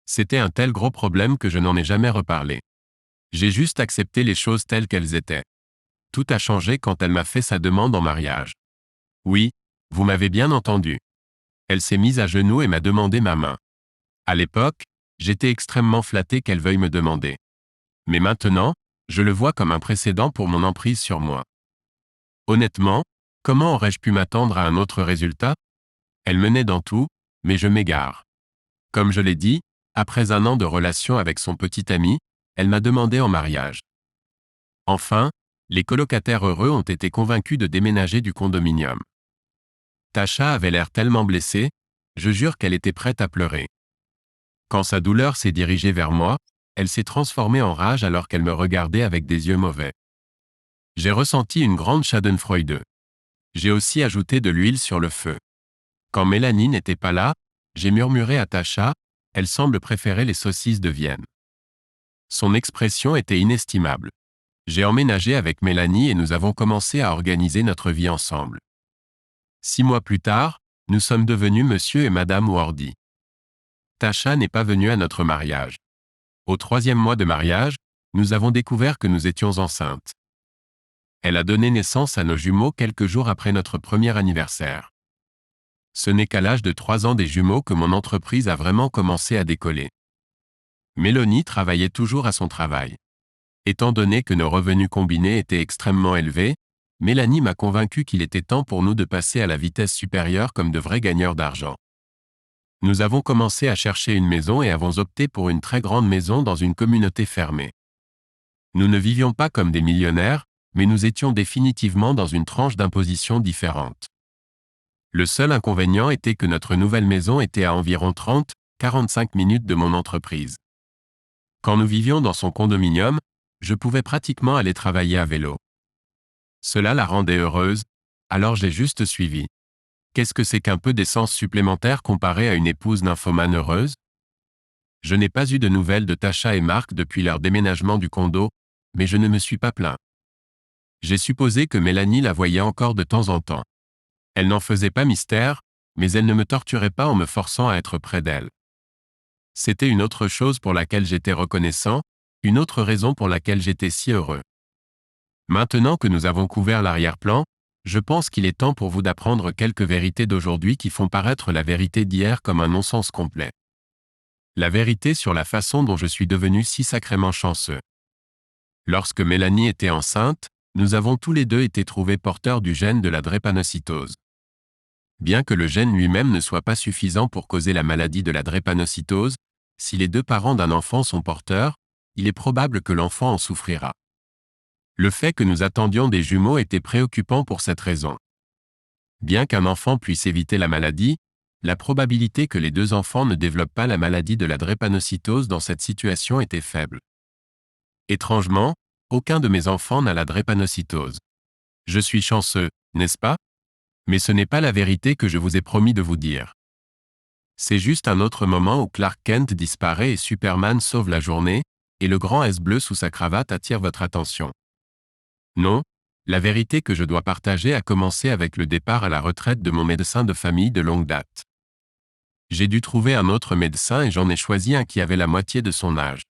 C'était un tel gros problème que je n'en ai jamais reparlé. J'ai juste accepté les choses telles qu'elles étaient. Tout a changé quand elle m'a fait sa demande en mariage. Oui, vous m'avez bien entendu. Elle s'est mise à genoux et m'a demandé ma main. À l'époque, j'étais extrêmement flatté qu'elle veuille me demander. Mais maintenant, je le vois comme un précédent pour mon emprise sur moi. Honnêtement, comment aurais-je pu m'attendre à un autre résultat? Elle menait dans tout, mais je m'égare. Comme je l'ai dit, après un an de relation avec son petit ami, elle m'a demandé en mariage. Enfin, les colocataires heureux ont été convaincus de déménager du condominium. Tasha avait l'air tellement blessée, je jure qu'elle était prête à pleurer. Quand sa douleur s'est dirigée vers moi, elle s'est transformée en rage alors qu'elle me regardait avec des yeux mauvais. J'ai ressenti une grande schadenfreude. J'ai aussi ajouté de l'huile sur le feu. Quand Mélanie n'était pas là, j'ai murmuré à Tasha, elle semble préférer les saucisses de Vienne. Son expression était inestimable. J'ai emménagé avec Mélanie et nous avons commencé à organiser notre vie ensemble. 6 mois plus tard, nous sommes devenus monsieur et madame Wardy. Tasha n'est pas venue à notre mariage. Au 3e mois de mariage, nous avons découvert que nous étions enceintes. Elle a donné naissance à nos jumeaux quelques jours après notre premier anniversaire. Ce n'est qu'à l'âge de 3 ans des jumeaux que mon entreprise a vraiment commencé à décoller. Mélanie travaillait toujours à son travail. Étant donné que nos revenus combinés étaient extrêmement élevés, Mélanie m'a convaincu qu'il était temps pour nous de passer à la vitesse supérieure comme de vrais gagneurs d'argent. Nous avons commencé à chercher une maison et avons opté pour une très grande maison dans une communauté fermée. Nous ne vivions pas comme des millionnaires, mais nous étions définitivement dans une tranche d'imposition différente. Le seul inconvénient était que notre nouvelle maison était à environ 30-45 minutes de mon entreprise. Quand nous vivions dans son condominium, je pouvais pratiquement aller travailler à vélo. Cela la rendait heureuse, alors j'ai juste suivi. Qu'est-ce que c'est qu'un peu d'essence supplémentaire comparé à une épouse nymphomane heureuse? Je n'ai pas eu de nouvelles de Tasha et Mark depuis leur déménagement du condo, mais je ne me suis pas plaint. J'ai supposé que Mélanie la voyait encore de temps en temps. Elle n'en faisait pas mystère, mais elle ne me torturait pas en me forçant à être près d'elle. C'était une autre chose pour laquelle j'étais reconnaissant, une autre raison pour laquelle j'étais si heureux. Maintenant que nous avons couvert l'arrière-plan, je pense qu'il est temps pour vous d'apprendre quelques vérités d'aujourd'hui qui font paraître la vérité d'hier comme un non-sens complet. La vérité sur la façon dont je suis devenu si sacrément chanceux. Lorsque Mélanie était enceinte, nous avons tous les deux été trouvés porteurs du gène de la drépanocytose. Bien que le gène lui-même ne soit pas suffisant pour causer la maladie de la drépanocytose, si les deux parents d'un enfant sont porteurs, il est probable que l'enfant en souffrira. Le fait que nous attendions des jumeaux était préoccupant pour cette raison. Bien qu'un enfant puisse éviter la maladie, la probabilité que les deux enfants ne développent pas la maladie de la drépanocytose dans cette situation était faible. Étrangement, aucun de mes enfants n'a la drépanocytose. Je suis chanceux, n'est-ce pas? Mais ce n'est pas la vérité que je vous ai promis de vous dire. C'est juste un autre moment où Clark Kent disparaît et Superman sauve la journée, et le grand S bleu sous sa cravate attire votre attention. Non, la vérité que je dois partager a commencé avec le départ à la retraite de mon médecin de famille de longue date. J'ai dû trouver un autre médecin et j'en ai choisi un qui avait la moitié de son âge.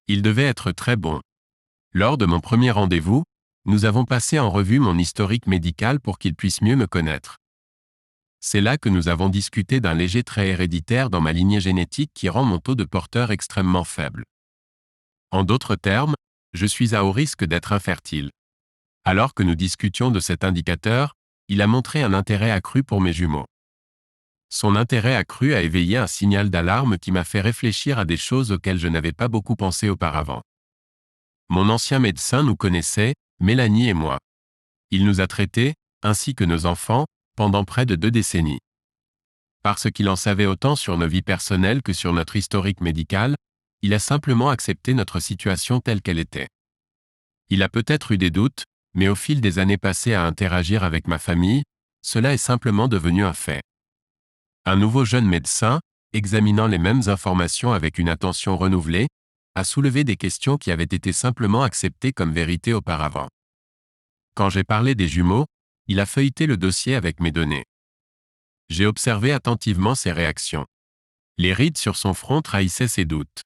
Il devait être très bon. Lors de mon premier rendez-vous, nous avons passé en revue mon historique médical pour qu'il puisse mieux me connaître. C'est là que nous avons discuté d'un léger trait héréditaire dans ma lignée génétique qui rend mon taux de porteur extrêmement faible. En d'autres termes, je suis à haut risque d'être infertile. Alors que nous discutions de cet indicateur, il a montré un intérêt accru pour mes jumeaux. Son intérêt accru a éveillé un signal d'alarme qui m'a fait réfléchir à des choses auxquelles je n'avais pas beaucoup pensé auparavant. Mon ancien médecin nous connaissait, Mélanie et moi. Il nous a traités, ainsi que nos enfants, pendant près de 2 décennies. Parce qu'il en savait autant sur nos vies personnelles que sur notre historique médical, il a simplement accepté notre situation telle qu'elle était. Il a peut-être eu des doutes, mais au fil des années passées à interagir avec ma famille, cela est simplement devenu un fait. Un nouveau jeune médecin, examinant les mêmes informations avec une attention renouvelée, a soulevé des questions qui avaient été simplement acceptées comme vérité auparavant. Quand j'ai parlé des jumeaux, il a feuilleté le dossier avec mes données. J'ai observé attentivement ses réactions. Les rides sur son front trahissaient ses doutes.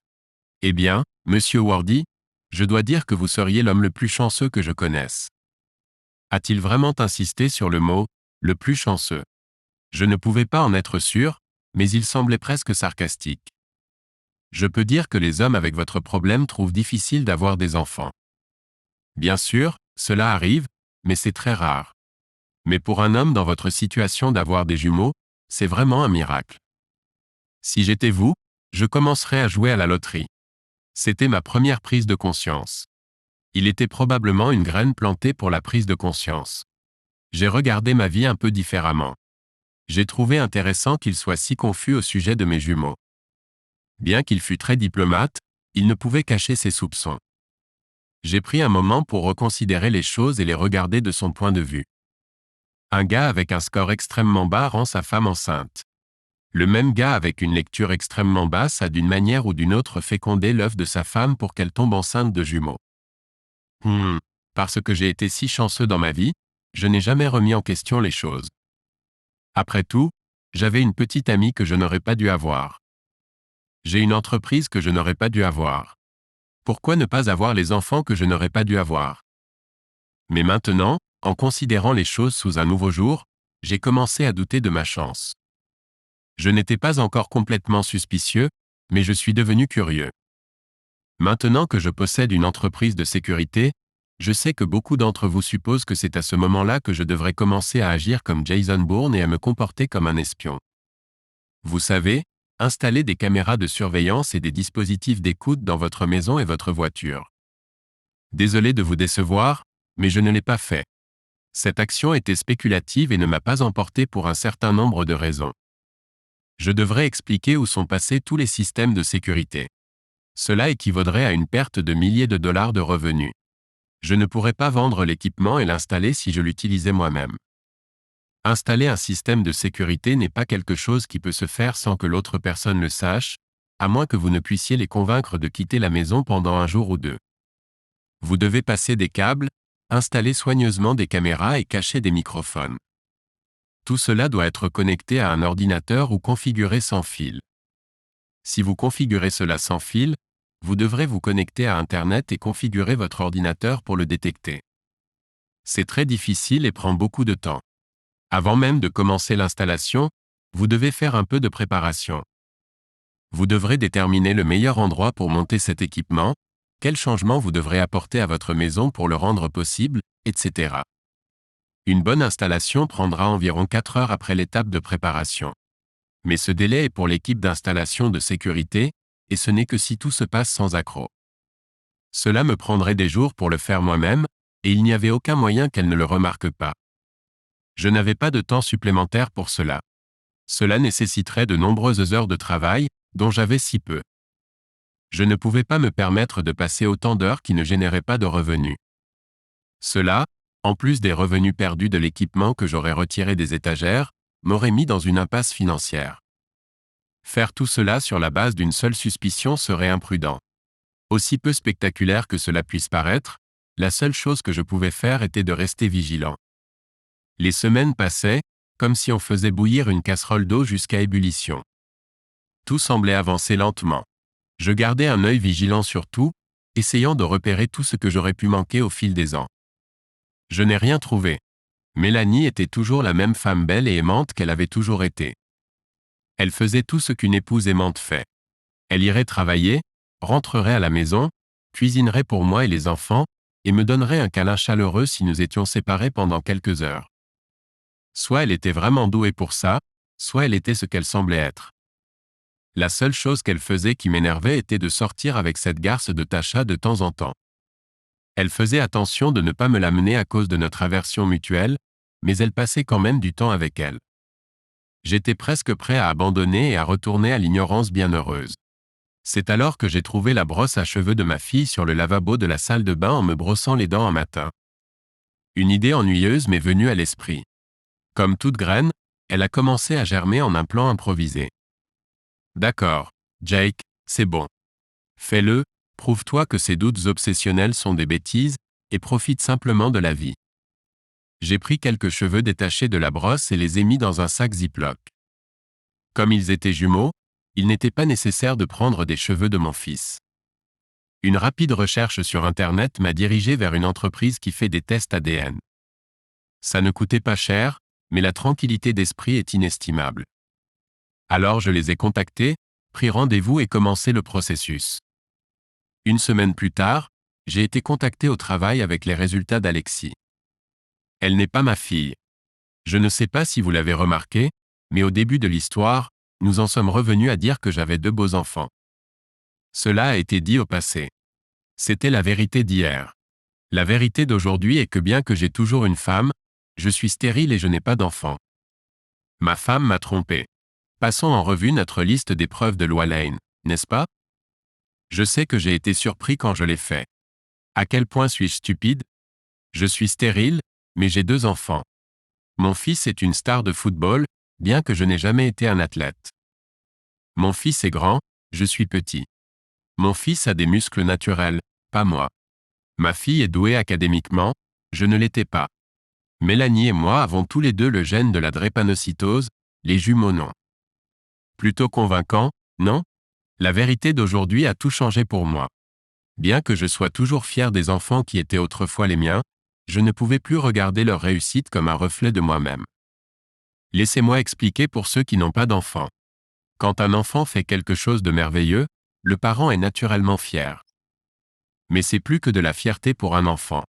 Eh bien, monsieur Wardy, je dois dire que vous seriez l'homme le plus chanceux que je connaisse. A-t-il vraiment insisté sur le mot « le plus chanceux ». Je ne pouvais pas en être sûr, mais il semblait presque sarcastique. Je peux dire que les hommes avec votre problème trouvent difficile d'avoir des enfants. Bien sûr, cela arrive, mais c'est très rare. Mais pour un homme dans votre situation d'avoir des jumeaux, c'est vraiment un miracle. Si j'étais vous, je commencerais à jouer à la loterie. C'était ma première prise de conscience. Il était probablement une graine plantée pour la prise de conscience. J'ai regardé ma vie un peu différemment. J'ai trouvé intéressant qu'il soit si confus au sujet de mes jumeaux. Bien qu'il fût très diplomate, il ne pouvait cacher ses soupçons. J'ai pris un moment pour reconsidérer les choses et les regarder de son point de vue. Un gars avec un score extrêmement bas rend sa femme enceinte. Le même gars avec une lecture extrêmement basse a d'une manière ou d'une autre fécondé l'œuf de sa femme pour qu'elle tombe enceinte de jumeaux. Parce que j'ai été si chanceux dans ma vie, je n'ai jamais remis en question les choses. Après tout, j'avais une petite amie que je n'aurais pas dû avoir. J'ai une entreprise que je n'aurais pas dû avoir. Pourquoi ne pas avoir les enfants que je n'aurais pas dû avoir? Mais maintenant, en considérant les choses sous un nouveau jour, j'ai commencé à douter de ma chance. Je n'étais pas encore complètement suspicieux, mais je suis devenu curieux. Maintenant que je possède une entreprise de sécurité, je sais que beaucoup d'entre vous supposent que c'est à ce moment-là que je devrais commencer à agir comme Jason Bourne et à me comporter comme un espion. Vous savez, installer des caméras de surveillance et des dispositifs d'écoute dans votre maison et votre voiture. Désolé de vous décevoir, mais je ne l'ai pas fait. Cette action était spéculative et ne m'a pas emporté pour un certain nombre de raisons. Je devrais expliquer où sont passés tous les systèmes de sécurité. Cela équivaudrait à une perte de milliers de dollars de revenus. Je ne pourrais pas vendre l'équipement et l'installer si je l'utilisais moi-même. Installer un système de sécurité n'est pas quelque chose qui peut se faire sans que l'autre personne le sache, à moins que vous ne puissiez les convaincre de quitter la maison pendant un jour ou deux. Vous devez passer des câbles, installer soigneusement des caméras et cacher des microphones. Tout cela doit être connecté à un ordinateur ou configuré sans fil. Si vous configurez cela sans fil, vous devrez vous connecter à Internet et configurer votre ordinateur pour le détecter. C'est très difficile et prend beaucoup de temps. Avant même de commencer l'installation, vous devez faire un peu de préparation. Vous devrez déterminer le meilleur endroit pour monter cet équipement, quels changements vous devrez apporter à votre maison pour le rendre possible, etc. Une bonne installation prendra environ 4 heures après l'étape de préparation. Mais ce délai est pour l'équipe d'installation de sécurité, et ce n'est que si tout se passe sans accroc. Cela me prendrait des jours pour le faire moi-même, et il n'y avait aucun moyen qu'elle ne le remarque pas. Je n'avais pas de temps supplémentaire pour cela. Cela nécessiterait de nombreuses heures de travail, dont j'avais si peu. Je ne pouvais pas me permettre de passer autant d'heures qui ne généraient pas de revenus. Cela, en plus des revenus perdus de l'équipement que j'aurais retiré des étagères, m'aurait mis dans une impasse financière. Faire tout cela sur la base d'une seule suspicion serait imprudent. Aussi peu spectaculaire que cela puisse paraître, la seule chose que je pouvais faire était de rester vigilant. Les semaines passaient, comme si on faisait bouillir une casserole d'eau jusqu'à ébullition. Tout semblait avancer lentement. Je gardais un œil vigilant sur tout, essayant de repérer tout ce que j'aurais pu manquer au fil des ans. Je n'ai rien trouvé. Mélanie était toujours la même femme belle et aimante qu'elle avait toujours été. Elle faisait tout ce qu'une épouse aimante fait. Elle irait travailler, rentrerait à la maison, cuisinerait pour moi et les enfants, et me donnerait un câlin chaleureux si nous étions séparés pendant quelques heures. Soit elle était vraiment douée pour ça, soit elle était ce qu'elle semblait être. La seule chose qu'elle faisait qui m'énervait était de sortir avec cette garce de Tasha de temps en temps. Elle faisait attention de ne pas me l'amener à cause de notre aversion mutuelle, mais elle passait quand même du temps avec elle. J'étais presque prêt à abandonner et à retourner à l'ignorance bienheureuse. C'est alors que j'ai trouvé la brosse à cheveux de ma fille sur le lavabo de la salle de bain en me brossant les dents un matin. Une idée ennuyeuse m'est venue à l'esprit. Comme toute graine, elle a commencé à germer en un plan improvisé. D'accord, Jake, c'est bon. Fais-le, prouve-toi que ces doutes obsessionnels sont des bêtises, et profite simplement de la vie. J'ai pris quelques cheveux détachés de la brosse et les ai mis dans un sac Ziploc. Comme ils étaient jumeaux, il n'était pas nécessaire de prendre des cheveux de mon fils. Une rapide recherche sur Internet m'a dirigé vers une entreprise qui fait des tests ADN. Ça ne coûtait pas cher, mais la tranquillité d'esprit est inestimable. Alors je les ai contactés, pris rendez-vous et commencé le processus. Une semaine plus tard, j'ai été contacté au travail avec les résultats d'Alexis. Elle n'est pas ma fille. Je ne sais pas si vous l'avez remarqué, mais au début de l'histoire, nous en sommes revenus à dire que j'avais 2 beaux enfants. Cela a été dit au passé. C'était la vérité d'hier. La vérité d'aujourd'hui est que bien que j'ai toujours une femme, je suis stérile et je n'ai pas d'enfant. Ma femme m'a trompé. Passons en revue notre liste des preuves de loi Lane, n'est-ce pas? Je sais que j'ai été surpris quand je l'ai fait. À quel point suis-je stupide? Je suis stérile, mais j'ai 2 enfants. Mon fils est une star de football, bien que je n'ai jamais été un athlète. Mon fils est grand, je suis petit. Mon fils a des muscles naturels, pas moi. Ma fille est douée académiquement, je ne l'étais pas. Mélanie et moi avons tous les deux le gène de la drépanocytose, les jumeaux non. Plutôt convaincant, non? La vérité d'aujourd'hui a tout changé pour moi. Bien que je sois toujours fier des enfants qui étaient autrefois les miens, je ne pouvais plus regarder leur réussite comme un reflet de moi-même. Laissez-moi expliquer pour ceux qui n'ont pas d'enfants. Quand un enfant fait quelque chose de merveilleux, le parent est naturellement fier. Mais c'est plus que de la fierté pour un enfant.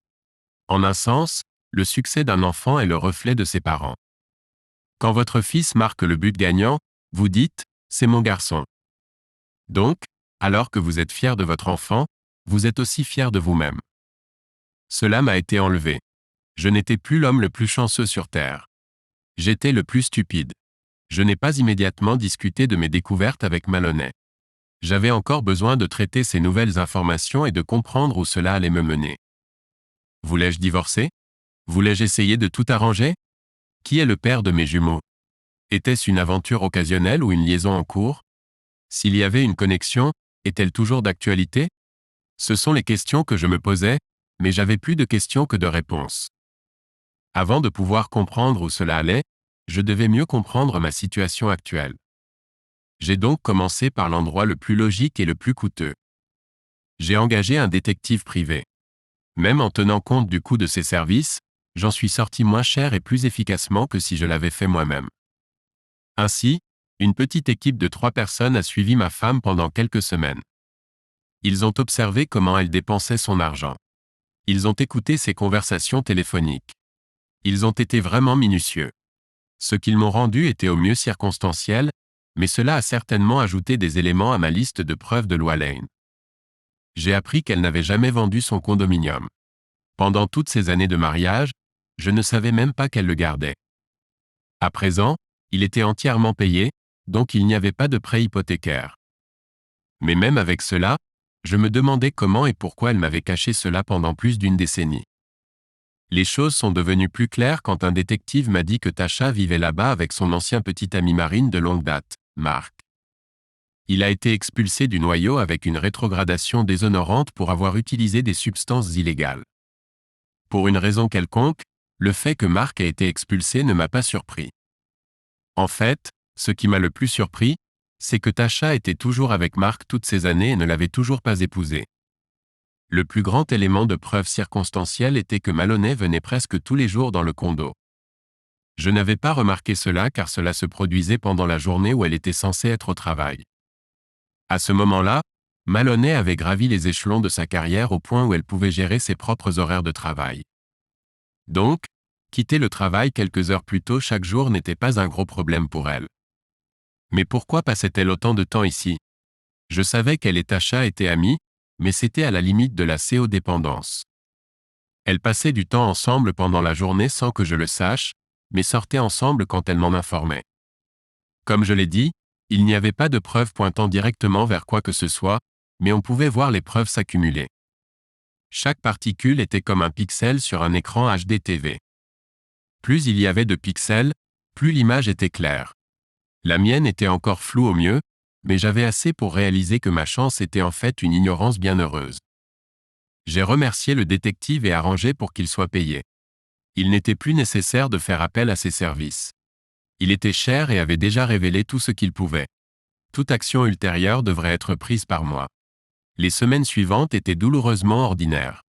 En un sens, le succès d'un enfant est le reflet de ses parents. Quand votre fils marque le but gagnant, vous dites « c'est mon garçon ». Donc, alors que vous êtes fier de votre enfant, vous êtes aussi fier de vous-même. Cela m'a été enlevé. Je n'étais plus l'homme le plus chanceux sur Terre. J'étais le plus stupide. Je n'ai pas immédiatement discuté de mes découvertes avec Maloney. J'avais encore besoin de traiter ces nouvelles informations et de comprendre où cela allait me mener. Voulais-je divorcer? Voulais-je essayer de tout arranger? Qui est le père de mes jumeaux? Était-ce une aventure occasionnelle ou une liaison en cours? S'il y avait une connexion, est-elle toujours d'actualité? Ce sont les questions que je me posais, mais j'avais plus de questions que de réponses. Avant de pouvoir comprendre où cela allait, je devais mieux comprendre ma situation actuelle. J'ai donc commencé par l'endroit le plus logique et le plus coûteux. J'ai engagé un détective privé. Même en tenant compte du coût de ses services, j'en suis sorti moins cher et plus efficacement que si je l'avais fait moi-même. Ainsi, une petite équipe de 3 personnes a suivi ma femme pendant quelques semaines. Ils ont observé comment elle dépensait son argent. Ils ont écouté ses conversations téléphoniques. Ils ont été vraiment minutieux. Ce qu'ils m'ont rendu était au mieux circonstanciel, mais cela a certainement ajouté des éléments à ma liste de preuves de loi Lane. J'ai appris qu'elle n'avait jamais vendu son condominium. Pendant toutes ces années de mariage, je ne savais même pas qu'elle le gardait. À présent, il était entièrement payé, donc il n'y avait pas de prêt hypothécaire. Mais même avec cela, je me demandais comment et pourquoi elle m'avait caché cela pendant plus d'une décennie. Les choses sont devenues plus claires quand un détective m'a dit que Tasha vivait là-bas avec son ancien petit ami marine de longue date, Mark. Il a été expulsé du noyau avec une rétrogradation déshonorante pour avoir utilisé des substances illégales. Pour une raison quelconque, le fait que Mark ait été expulsé ne m'a pas surpris. En fait, ce qui m'a le plus surpris, c'est que Tasha était toujours avec Mark toutes ces années et ne l'avait toujours pas épousé. Le plus grand élément de preuve circonstancielle était que Maloney venait presque tous les jours dans le condo. Je n'avais pas remarqué cela car cela se produisait pendant la journée où elle était censée être au travail. À ce moment-là, Maloney avait gravi les échelons de sa carrière au point où elle pouvait gérer ses propres horaires de travail. Donc, quitter le travail quelques heures plus tôt chaque jour n'était pas un gros problème pour elle. Mais pourquoi passait-elle autant de temps ici? Je savais qu'elle et Tasha étaient amies, mais c'était à la limite de la codépendance. Elles passaient du temps ensemble pendant la journée sans que je le sache, mais sortaient ensemble quand elle m'en informait. Comme je l'ai dit, il n'y avait pas de preuves pointant directement vers quoi que ce soit, mais on pouvait voir les preuves s'accumuler. Chaque particule était comme un pixel sur un écran HD TV. Plus il y avait de pixels, plus l'image était claire. La mienne était encore floue au mieux, mais j'avais assez pour réaliser que ma chance était en fait une ignorance bienheureuse. J'ai remercié le détective et arrangé pour qu'il soit payé. Il n'était plus nécessaire de faire appel à ses services. Il était cher et avait déjà révélé tout ce qu'il pouvait. Toute action ultérieure devrait être prise par moi. Les semaines suivantes étaient douloureusement ordinaires.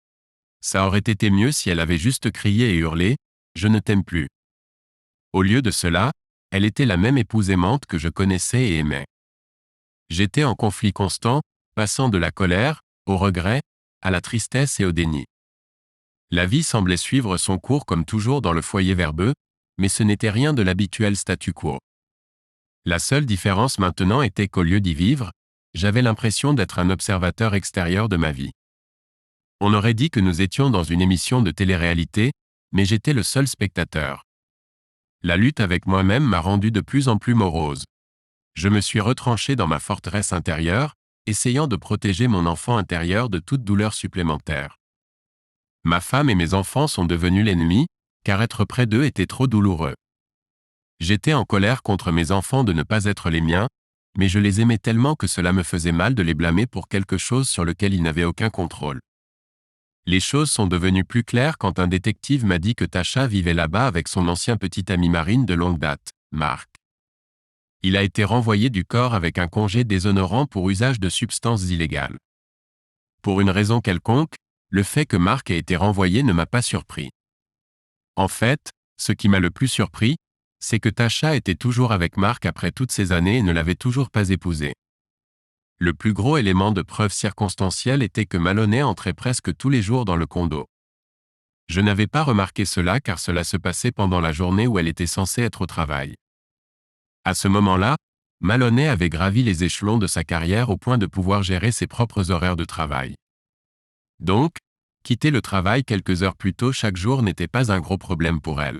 Ça aurait été mieux si elle avait juste crié et hurlé « Je ne t'aime plus ». Au lieu de cela, elle était la même épouse aimante que je connaissais et aimais. J'étais en conflit constant, passant de la colère, au regret, à la tristesse et au déni. La vie semblait suivre son cours comme toujours dans le foyer verbeux, mais ce n'était rien de l'habituel statu quo. La seule différence maintenant était qu'au lieu d'y vivre, j'avais l'impression d'être un observateur extérieur de ma vie. On aurait dit que nous étions dans une émission de télé-réalité, mais j'étais le seul spectateur. La lutte avec moi-même m'a rendu de plus en plus morose. Je me suis retranché dans ma forteresse intérieure, essayant de protéger mon enfant intérieur de toute douleur supplémentaire. Ma femme et mes enfants sont devenus l'ennemi, car être près d'eux était trop douloureux. J'étais en colère contre mes enfants de ne pas être les miens, mais je les aimais tellement que cela me faisait mal de les blâmer pour quelque chose sur lequel ils n'avaient aucun contrôle. Les choses sont devenues plus claires quand un détective m'a dit que Tasha vivait là-bas avec son ancien petit ami marine de longue date, Mark. Il a été renvoyé du corps avec un congé déshonorant pour usage de substances illégales. Pour une raison quelconque, le fait que Mark ait été renvoyé ne m'a pas surpris. En fait, ce qui m'a le plus surpris, c'est que Tasha était toujours avec Mark après toutes ces années et ne l'avait toujours pas épousé. Le plus gros élément de preuve circonstancielle était que Maloney entrait presque tous les jours dans le condo. Je n'avais pas remarqué cela car cela se passait pendant la journée où elle était censée être au travail. À ce moment-là, Maloney avait gravi les échelons de sa carrière au point de pouvoir gérer ses propres horaires de travail. Donc, quitter le travail quelques heures plus tôt chaque jour n'était pas un gros problème pour elle.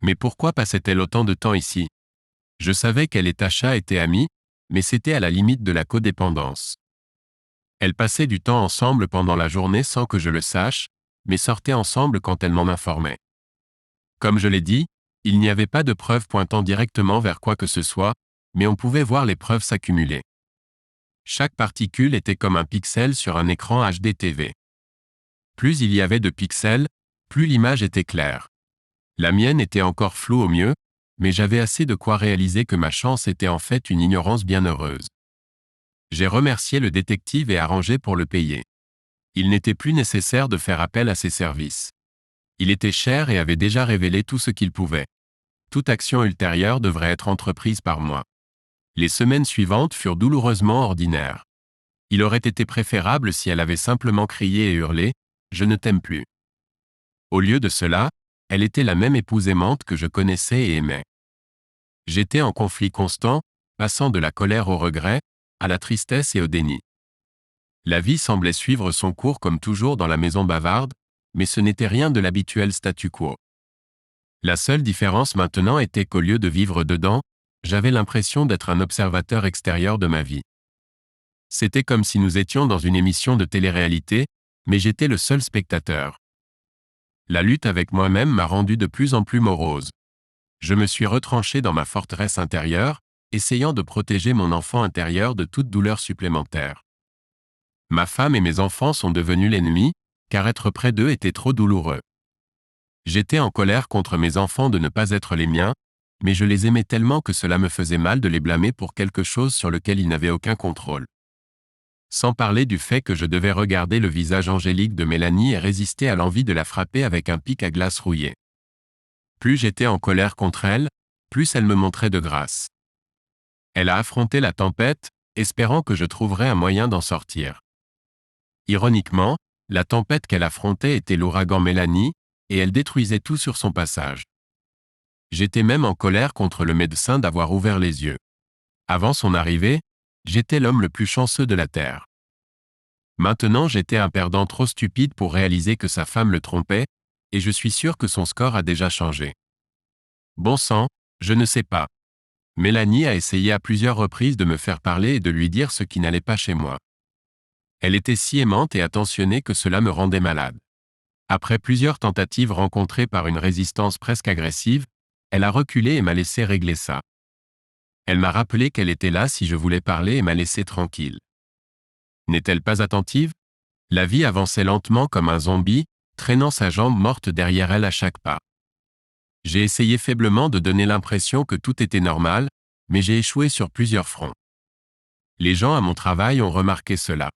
Mais pourquoi passait-elle autant de temps ici? Je savais qu'elle et Tasha étaient amies, mais c'était à la limite de la codépendance. Elles passaient du temps ensemble pendant la journée sans que je le sache, mais sortaient ensemble quand elle m'en informait. Comme je l'ai dit, il n'y avait pas de preuves pointant directement vers quoi que ce soit, mais on pouvait voir les preuves s'accumuler. Chaque particule était comme un pixel sur un écran HD TV. Plus il y avait de pixels, plus l'image était claire. La mienne était encore floue au mieux, mais j'avais assez de quoi réaliser que ma chance était en fait une ignorance bienheureuse. J'ai remercié le détective et arrangé pour le payer. Il n'était plus nécessaire de faire appel à ses services. Il était cher et avait déjà révélé tout ce qu'il pouvait. Toute action ultérieure devrait être entreprise par moi. Les semaines suivantes furent douloureusement ordinaires. Il aurait été préférable si elle avait simplement crié et hurlé « Je ne t'aime plus ». Au lieu de cela, elle était la même épouse aimante que je connaissais et aimais. J'étais en conflit constant, passant de la colère au regret, à la tristesse et au déni. La vie semblait suivre son cours comme toujours dans la maison bavarde, mais ce n'était rien de l'habituel statu quo. La seule différence maintenant était qu'au lieu de vivre dedans, j'avais l'impression d'être un observateur extérieur de ma vie. C'était comme si nous étions dans une émission de télé-réalité, mais j'étais le seul spectateur. La lutte avec moi-même m'a rendu de plus en plus morose. Je me suis retranché dans ma forteresse intérieure, essayant de protéger mon enfant intérieur de toute douleur supplémentaire. Ma femme et mes enfants sont devenus l'ennemi, car être près d'eux était trop douloureux. J'étais en colère contre mes enfants de ne pas être les miens, mais je les aimais tellement que cela me faisait mal de les blâmer pour quelque chose sur lequel ils n'avaient aucun contrôle. Sans parler du fait que je devais regarder le visage angélique de Mélanie et résister à l'envie de la frapper avec un pic à glace rouillé. Plus j'étais en colère contre elle, plus elle me montrait de grâce. Elle a affronté la tempête, espérant que je trouverais un moyen d'en sortir. Ironiquement, la tempête qu'elle affrontait était l'ouragan Mélanie, et elle détruisait tout sur son passage. J'étais même en colère contre le médecin d'avoir ouvert les yeux. Avant son arrivée, j'étais l'homme le plus chanceux de la Terre. Maintenant j'étais un perdant trop stupide pour réaliser que sa femme le trompait, et je suis sûr que son score a déjà changé. Bon sang, je ne sais pas. Mélanie a essayé à plusieurs reprises de me faire parler et de lui dire ce qui n'allait pas chez moi. Elle était si aimante et attentionnée que cela me rendait malade. Après plusieurs tentatives rencontrées par une résistance presque agressive, elle a reculé et m'a laissé régler ça. Elle m'a rappelé qu'elle était là si je voulais parler et m'a laissé tranquille. N'est-elle pas attentive? La vie avançait lentement comme un zombie, traînant sa jambe morte derrière elle à chaque pas. J'ai essayé faiblement de donner l'impression que tout était normal, mais j'ai échoué sur plusieurs fronts. Les gens à mon travail ont remarqué cela.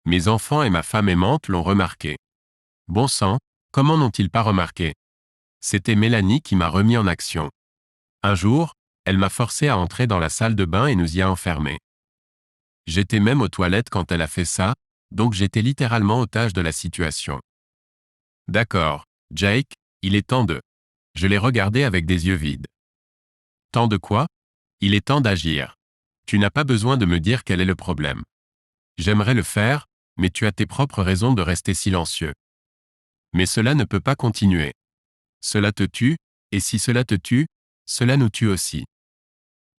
Mes enfants et ma femme aimante l'ont remarqué. Bon sang, comment n'ont-ils pas remarqué? C'était Mélanie qui m'a remis en action. Un jour, elle m'a forcé à entrer dans la salle de bain et nous y a enfermés. J'étais même aux toilettes quand elle a fait ça, donc j'étais littéralement otage de la situation. D'accord, Jake, il est temps de... Je l'ai regardé avec des yeux vides. Temps de quoi? Il est temps d'agir. Tu n'as pas besoin de me dire quel est le problème. J'aimerais le faire, mais tu as tes propres raisons de rester silencieux. Mais cela ne peut pas continuer. Cela te tue, et si cela te tue, cela nous tue aussi.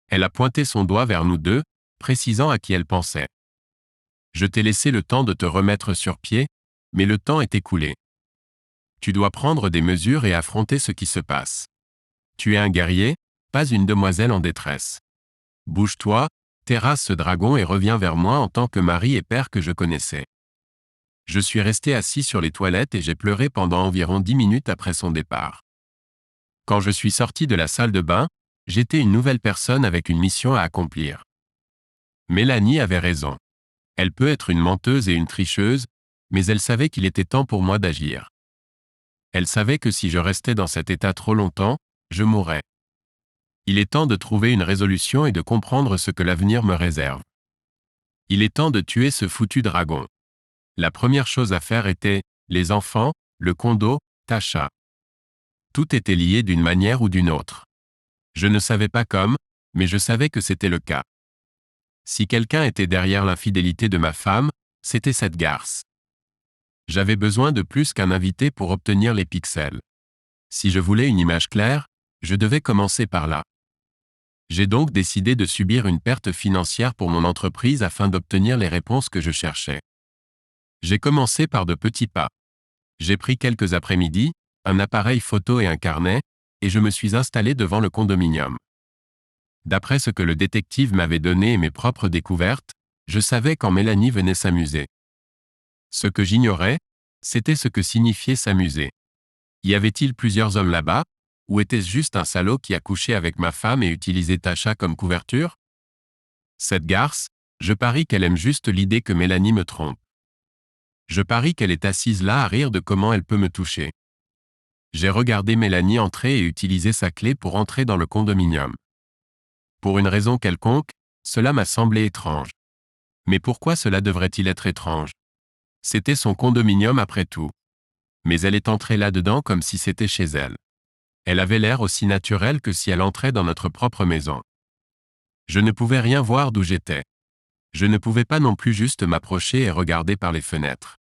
Elle a pointé son doigt vers nous deux, précisant à qui elle pensait. Je t'ai laissé le temps de te remettre sur pied, mais le temps est écoulé. Tu dois prendre des mesures et affronter ce qui se passe. Tu es un guerrier, pas une demoiselle en détresse. Bouge-toi, terrasse ce dragon et reviens vers moi en tant que mari et père que je connaissais. Je suis resté assis sur les toilettes et j'ai pleuré pendant environ 10 minutes après son départ. Quand je suis sorti de la salle de bain, j'étais une nouvelle personne avec une mission à accomplir. Mélanie avait raison. Elle peut être une menteuse et une tricheuse, mais elle savait qu'il était temps pour moi d'agir. Elle savait que si je restais dans cet état trop longtemps, je mourrais. Il est temps de trouver une résolution et de comprendre ce que l'avenir me réserve. Il est temps de tuer ce foutu dragon. La première chose à faire était, les enfants, le condo, Tasha. Tout était lié d'une manière ou d'une autre. Je ne savais pas comme, mais je savais que c'était le cas. Si quelqu'un était derrière l'infidélité de ma femme, c'était cette garce. J'avais besoin de plus qu'un invité pour obtenir les pixels. Si je voulais une image claire, je devais commencer par là. J'ai donc décidé de subir une perte financière pour mon entreprise afin d'obtenir les réponses que je cherchais. J'ai commencé par de petits pas. J'ai pris quelques après-midi, un appareil photo et un carnet, et je me suis installé devant le condominium. D'après ce que le détective m'avait donné et mes propres découvertes, je savais quand Mélanie venait s'amuser. Ce que j'ignorais, c'était ce que signifiait s'amuser. Y avait-il plusieurs hommes là-bas, ou était-ce juste un salaud qui a couché avec ma femme et utilisé Tasha comme couverture? Cette garce, je parie qu'elle aime juste l'idée que Mélanie me trompe. Je parie qu'elle est assise là à rire de comment elle peut me toucher. J'ai regardé Mélanie entrer et utiliser sa clé pour entrer dans le condominium. Pour une raison quelconque, cela m'a semblé étrange. Mais pourquoi cela devrait-il être étrange? C'était son condominium après tout. Mais elle est entrée là-dedans comme si c'était chez elle. Elle avait l'air aussi naturelle que si elle entrait dans notre propre maison. Je ne pouvais rien voir d'où j'étais. Je ne pouvais pas non plus juste m'approcher et regarder par les fenêtres.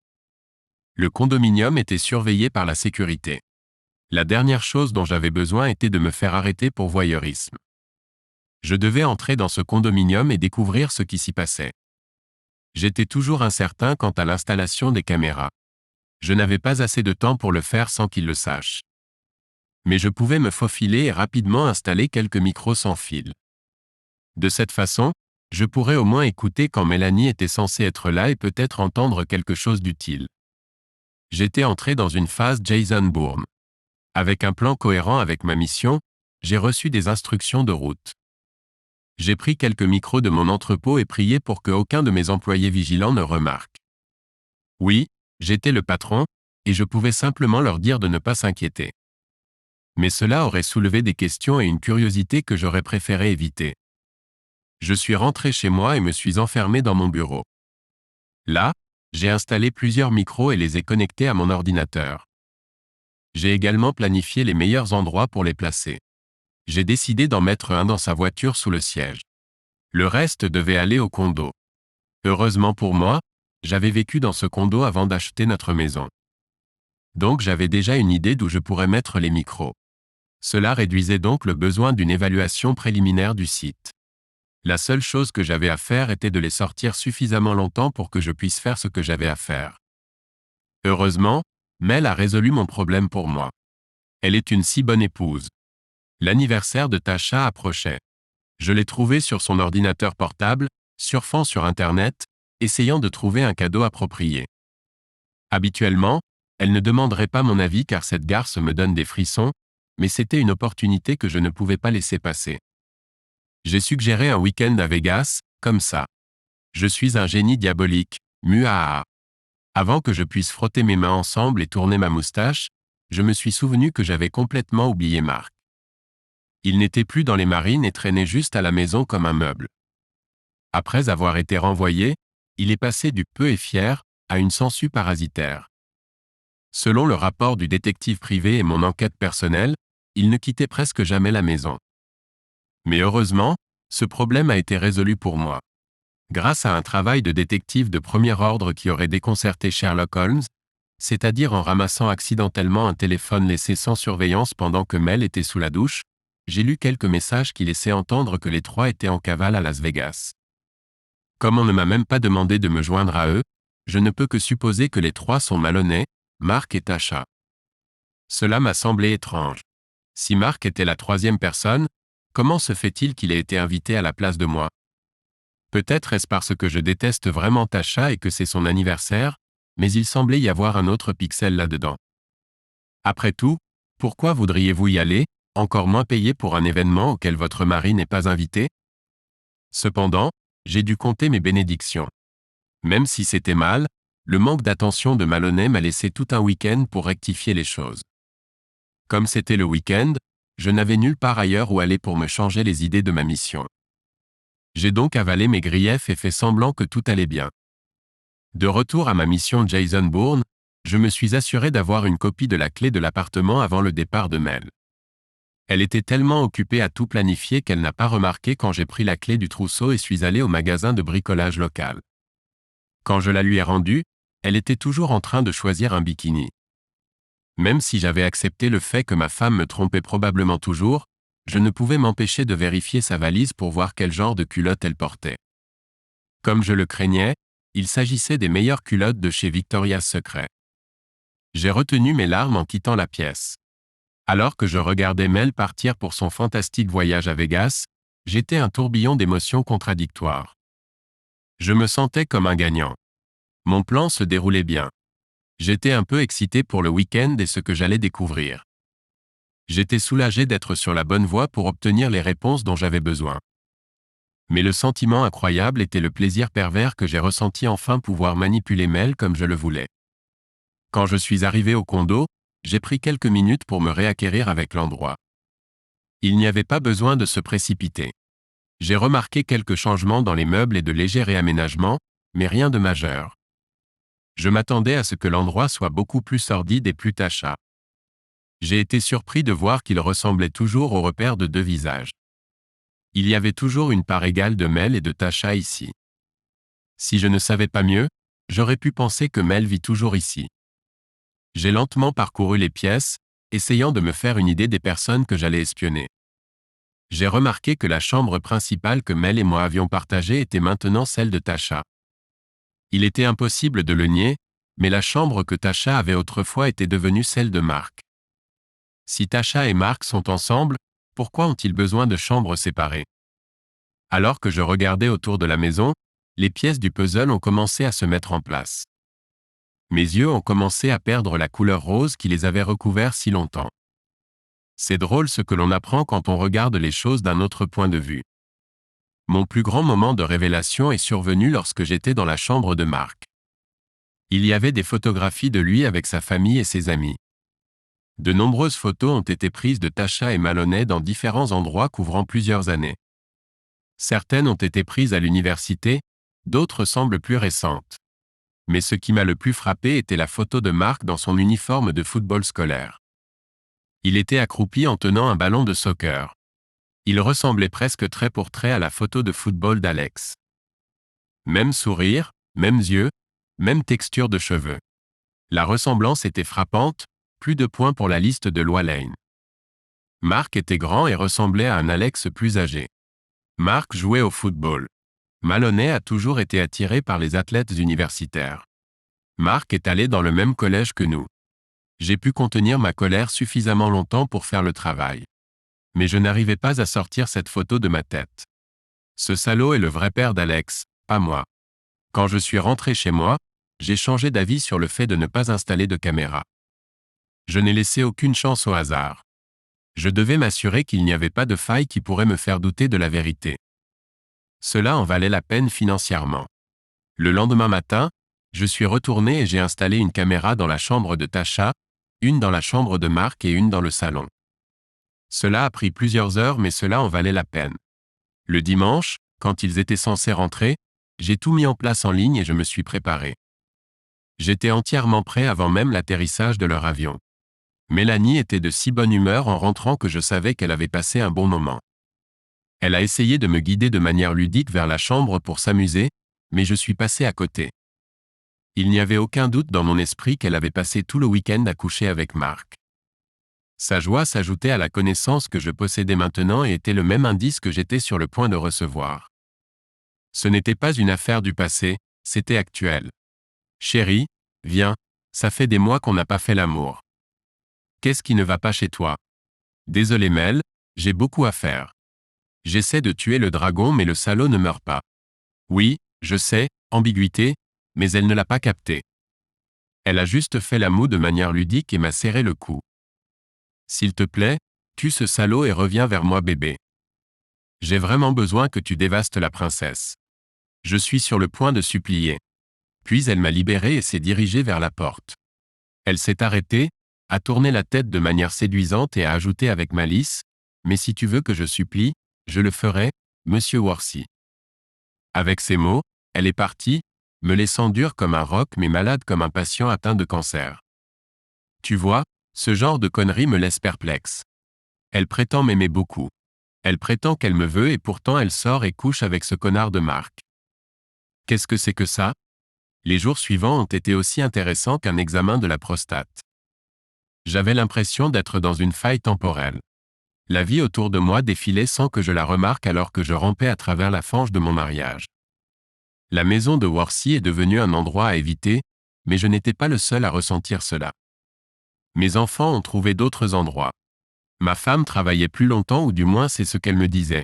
Le condominium était surveillé par la sécurité. La dernière chose dont j'avais besoin était de me faire arrêter pour voyeurisme. Je devais entrer dans ce condominium et découvrir ce qui s'y passait. J'étais toujours incertain quant à l'installation des caméras. Je n'avais pas assez de temps pour le faire sans qu'ils le sachent. Mais je pouvais me faufiler et rapidement installer quelques micros sans fil. De cette façon, je pourrais au moins écouter quand Mélanie était censée être là et peut-être entendre quelque chose d'utile. J'étais entré dans une phase Jason Bourne. Avec un plan cohérent avec ma mission, j'ai reçu des instructions de route. J'ai pris quelques micros de mon entrepôt et prié pour que aucun de mes employés vigilants ne remarque. Oui, j'étais le patron, et je pouvais simplement leur dire de ne pas s'inquiéter. Mais cela aurait soulevé des questions et une curiosité que j'aurais préféré éviter. Je suis rentré chez moi et me suis enfermé dans mon bureau. Là, j'ai installé plusieurs micros et les ai connectés à mon ordinateur. J'ai également planifié les meilleurs endroits pour les placer. J'ai décidé d'en mettre un dans sa voiture sous le siège. Le reste devait aller au condo. Heureusement pour moi, j'avais vécu dans ce condo avant d'acheter notre maison. Donc j'avais déjà une idée d'où je pourrais mettre les micros. Cela réduisait donc le besoin d'une évaluation préliminaire du site. La seule chose que j'avais à faire était de les sortir suffisamment longtemps pour que je puisse faire ce que j'avais à faire. Heureusement, Mel a résolu mon problème pour moi. Elle est une si bonne épouse. L'anniversaire de Tasha approchait. Je l'ai trouvée sur son ordinateur portable, surfant sur Internet, essayant de trouver un cadeau approprié. Habituellement, elle ne demanderait pas mon avis car cette garce me donne des frissons, mais c'était une opportunité que je ne pouvais pas laisser passer. J'ai suggéré un week-end à Vegas, comme ça. Je suis un génie diabolique, muaha. Avant que je puisse frotter mes mains ensemble et tourner ma moustache, je me suis souvenu que j'avais complètement oublié Mark. Il n'était plus dans les marines et traînait juste à la maison comme un meuble. Après avoir été renvoyé, il est passé du peu et fier à une sangsue parasitaire. Selon le rapport du détective privé et mon enquête personnelle, il ne quittait presque jamais la maison. Mais heureusement, ce problème a été résolu pour moi. Grâce à un travail de détective de premier ordre qui aurait déconcerté Sherlock Holmes, c'est-à-dire en ramassant accidentellement un téléphone laissé sans surveillance pendant que Mel était sous la douche, j'ai lu quelques messages qui laissaient entendre que les trois étaient en cavale à Las Vegas. Comme on ne m'a même pas demandé de me joindre à eux, je ne peux que supposer que les trois sont malhonnêtes, Mark et Tasha. Cela m'a semblé étrange. Si Mark était la troisième personne, comment se fait-il qu'il ait été invité à la place de moi? Peut-être est-ce parce que je déteste vraiment Tasha et que c'est son anniversaire, mais il semblait y avoir un autre pixel là-dedans. Après tout, pourquoi voudriez-vous y aller, encore moins payer pour un événement auquel votre mari n'est pas invité? Cependant, j'ai dû compter mes bénédictions. Même si c'était mal, le manque d'attention de Maloney m'a laissé tout un week-end pour rectifier les choses. Comme c'était le week-end, je n'avais nulle part ailleurs où aller pour me changer les idées de ma mission. J'ai donc avalé mes griefs et fait semblant que tout allait bien. De retour à ma mission Jason Bourne, je me suis assuré d'avoir une copie de la clé de l'appartement avant le départ de Mel. Elle était tellement occupée à tout planifier qu'elle n'a pas remarqué quand j'ai pris la clé du trousseau et suis allé au magasin de bricolage local. Quand je la lui ai rendue, elle était toujours en train de choisir un bikini. Même si j'avais accepté le fait que ma femme me trompait probablement toujours, je ne pouvais m'empêcher de vérifier sa valise pour voir quel genre de culotte elle portait. Comme je le craignais, il s'agissait des meilleures culottes de chez Victoria's Secret. J'ai retenu mes larmes en quittant la pièce. Alors que je regardais Mel partir pour son fantastique voyage à Vegas, j'étais un tourbillon d'émotions contradictoires. Je me sentais comme un gagnant. Mon plan se déroulait bien. J'étais un peu excité pour le week-end et ce que j'allais découvrir. J'étais soulagé d'être sur la bonne voie pour obtenir les réponses dont j'avais besoin. Mais le sentiment incroyable était le plaisir pervers que j'ai ressenti enfin pouvoir manipuler Mel comme je le voulais. Quand je suis arrivé au condo, j'ai pris quelques minutes pour me réacquérir avec l'endroit. Il n'y avait pas besoin de se précipiter. J'ai remarqué quelques changements dans les meubles et de légers réaménagements, mais rien de majeur. Je m'attendais à ce que l'endroit soit beaucoup plus sordide et plus Tasha. J'ai été surpris de voir qu'il ressemblait toujours au repère de deux visages. Il y avait toujours une part égale de Mel et de Tasha ici. Si je ne savais pas mieux, j'aurais pu penser que Mel vit toujours ici. J'ai lentement parcouru les pièces, essayant de me faire une idée des personnes que j'allais espionner. J'ai remarqué que la chambre principale que Mel et moi avions partagée était maintenant celle de Tasha. Il était impossible de le nier, mais la chambre que Tasha avait autrefois était devenue celle de Mark. Si Tasha et Mark sont ensemble, pourquoi ont-ils besoin de chambres séparées? Alors que je regardais autour de la maison, les pièces du puzzle ont commencé à se mettre en place. Mes yeux ont commencé à perdre la couleur rose qui les avait recouverts si longtemps. C'est drôle ce que l'on apprend quand on regarde les choses d'un autre point de vue. Mon plus grand moment de révélation est survenu lorsque j'étais dans la chambre de Mark. Il y avait des photographies de lui avec sa famille et ses amis. De nombreuses photos ont été prises de Tasha et Maloney dans différents endroits couvrant plusieurs années. Certaines ont été prises à l'université, d'autres semblent plus récentes. Mais ce qui m'a le plus frappé était la photo de Mark dans son uniforme de football scolaire. Il était accroupi en tenant un ballon de soccer. Il ressemblait presque trait pour trait à la photo de football d'Alex. Même sourire, mêmes yeux, même texture de cheveux. La ressemblance était frappante, plus de points pour la liste de Lois Lane. Mark était grand et ressemblait à un Alex plus âgé. Mark jouait au football. Maloney a toujours été attiré par les athlètes universitaires. Mark est allé dans le même collège que nous. J'ai pu contenir ma colère suffisamment longtemps pour faire le travail. Mais je n'arrivais pas à sortir cette photo de ma tête. Ce salaud est le vrai père d'Alex, pas moi. Quand je suis rentré chez moi, j'ai changé d'avis sur le fait de ne pas installer de caméra. Je n'ai laissé aucune chance au hasard. Je devais m'assurer qu'il n'y avait pas de faille qui pourrait me faire douter de la vérité. Cela en valait la peine financièrement. Le lendemain matin, je suis retourné et j'ai installé une caméra dans la chambre de Tasha, une dans la chambre de Mark et une dans le salon. Cela a pris plusieurs heures mais cela en valait la peine. Le dimanche, quand ils étaient censés rentrer, j'ai tout mis en place en ligne et je me suis préparé. J'étais entièrement prêt avant même l'atterrissage de leur avion. Mélanie était de si bonne humeur en rentrant que je savais qu'elle avait passé un bon moment. Elle a essayé de me guider de manière ludique vers la chambre pour s'amuser, mais je suis passé à côté. Il n'y avait aucun doute dans mon esprit qu'elle avait passé tout le week-end à coucher avec Mark. Sa joie s'ajoutait à la connaissance que je possédais maintenant et était le même indice que j'étais sur le point de recevoir. Ce n'était pas une affaire du passé, c'était actuel. Chérie, viens, ça fait des mois qu'on n'a pas fait l'amour. Qu'est-ce qui ne va pas chez toi? Désolé Mel, j'ai beaucoup à faire. J'essaie de tuer le dragon mais le salaud ne meurt pas. Oui, je sais, ambiguïté, mais elle ne l'a pas capté. Elle a juste fait la moue de manière ludique et m'a serré le cou. S'il te plaît, tue ce salaud et reviens vers moi bébé. J'ai vraiment besoin que tu dévastes la princesse. Je suis sur le point de supplier. Puis elle m'a libéré et s'est dirigée vers la porte. Elle s'est arrêtée, a tourné la tête de manière séduisante et a ajouté avec malice, « Mais si tu veux que je supplie, je le ferai, monsieur Worcy. » Avec ces mots, elle est partie, me laissant dur comme un roc mais malade comme un patient atteint de cancer. Tu vois, ce genre de conneries me laisse perplexe. Elle prétend m'aimer beaucoup. Elle prétend qu'elle me veut et pourtant elle sort et couche avec ce connard de Mark. Qu'est-ce que c'est que ça? Les jours suivants ont été aussi intéressants qu'un examen de la prostate. J'avais l'impression d'être dans une faille temporelle. La vie autour de moi défilait sans que je la remarque alors que je rampais à travers la fange de mon mariage. La maison de Worcy est devenue un endroit à éviter, mais je n'étais pas le seul à ressentir cela. Mes enfants ont trouvé d'autres endroits. Ma femme travaillait plus longtemps ou du moins c'est ce qu'elle me disait.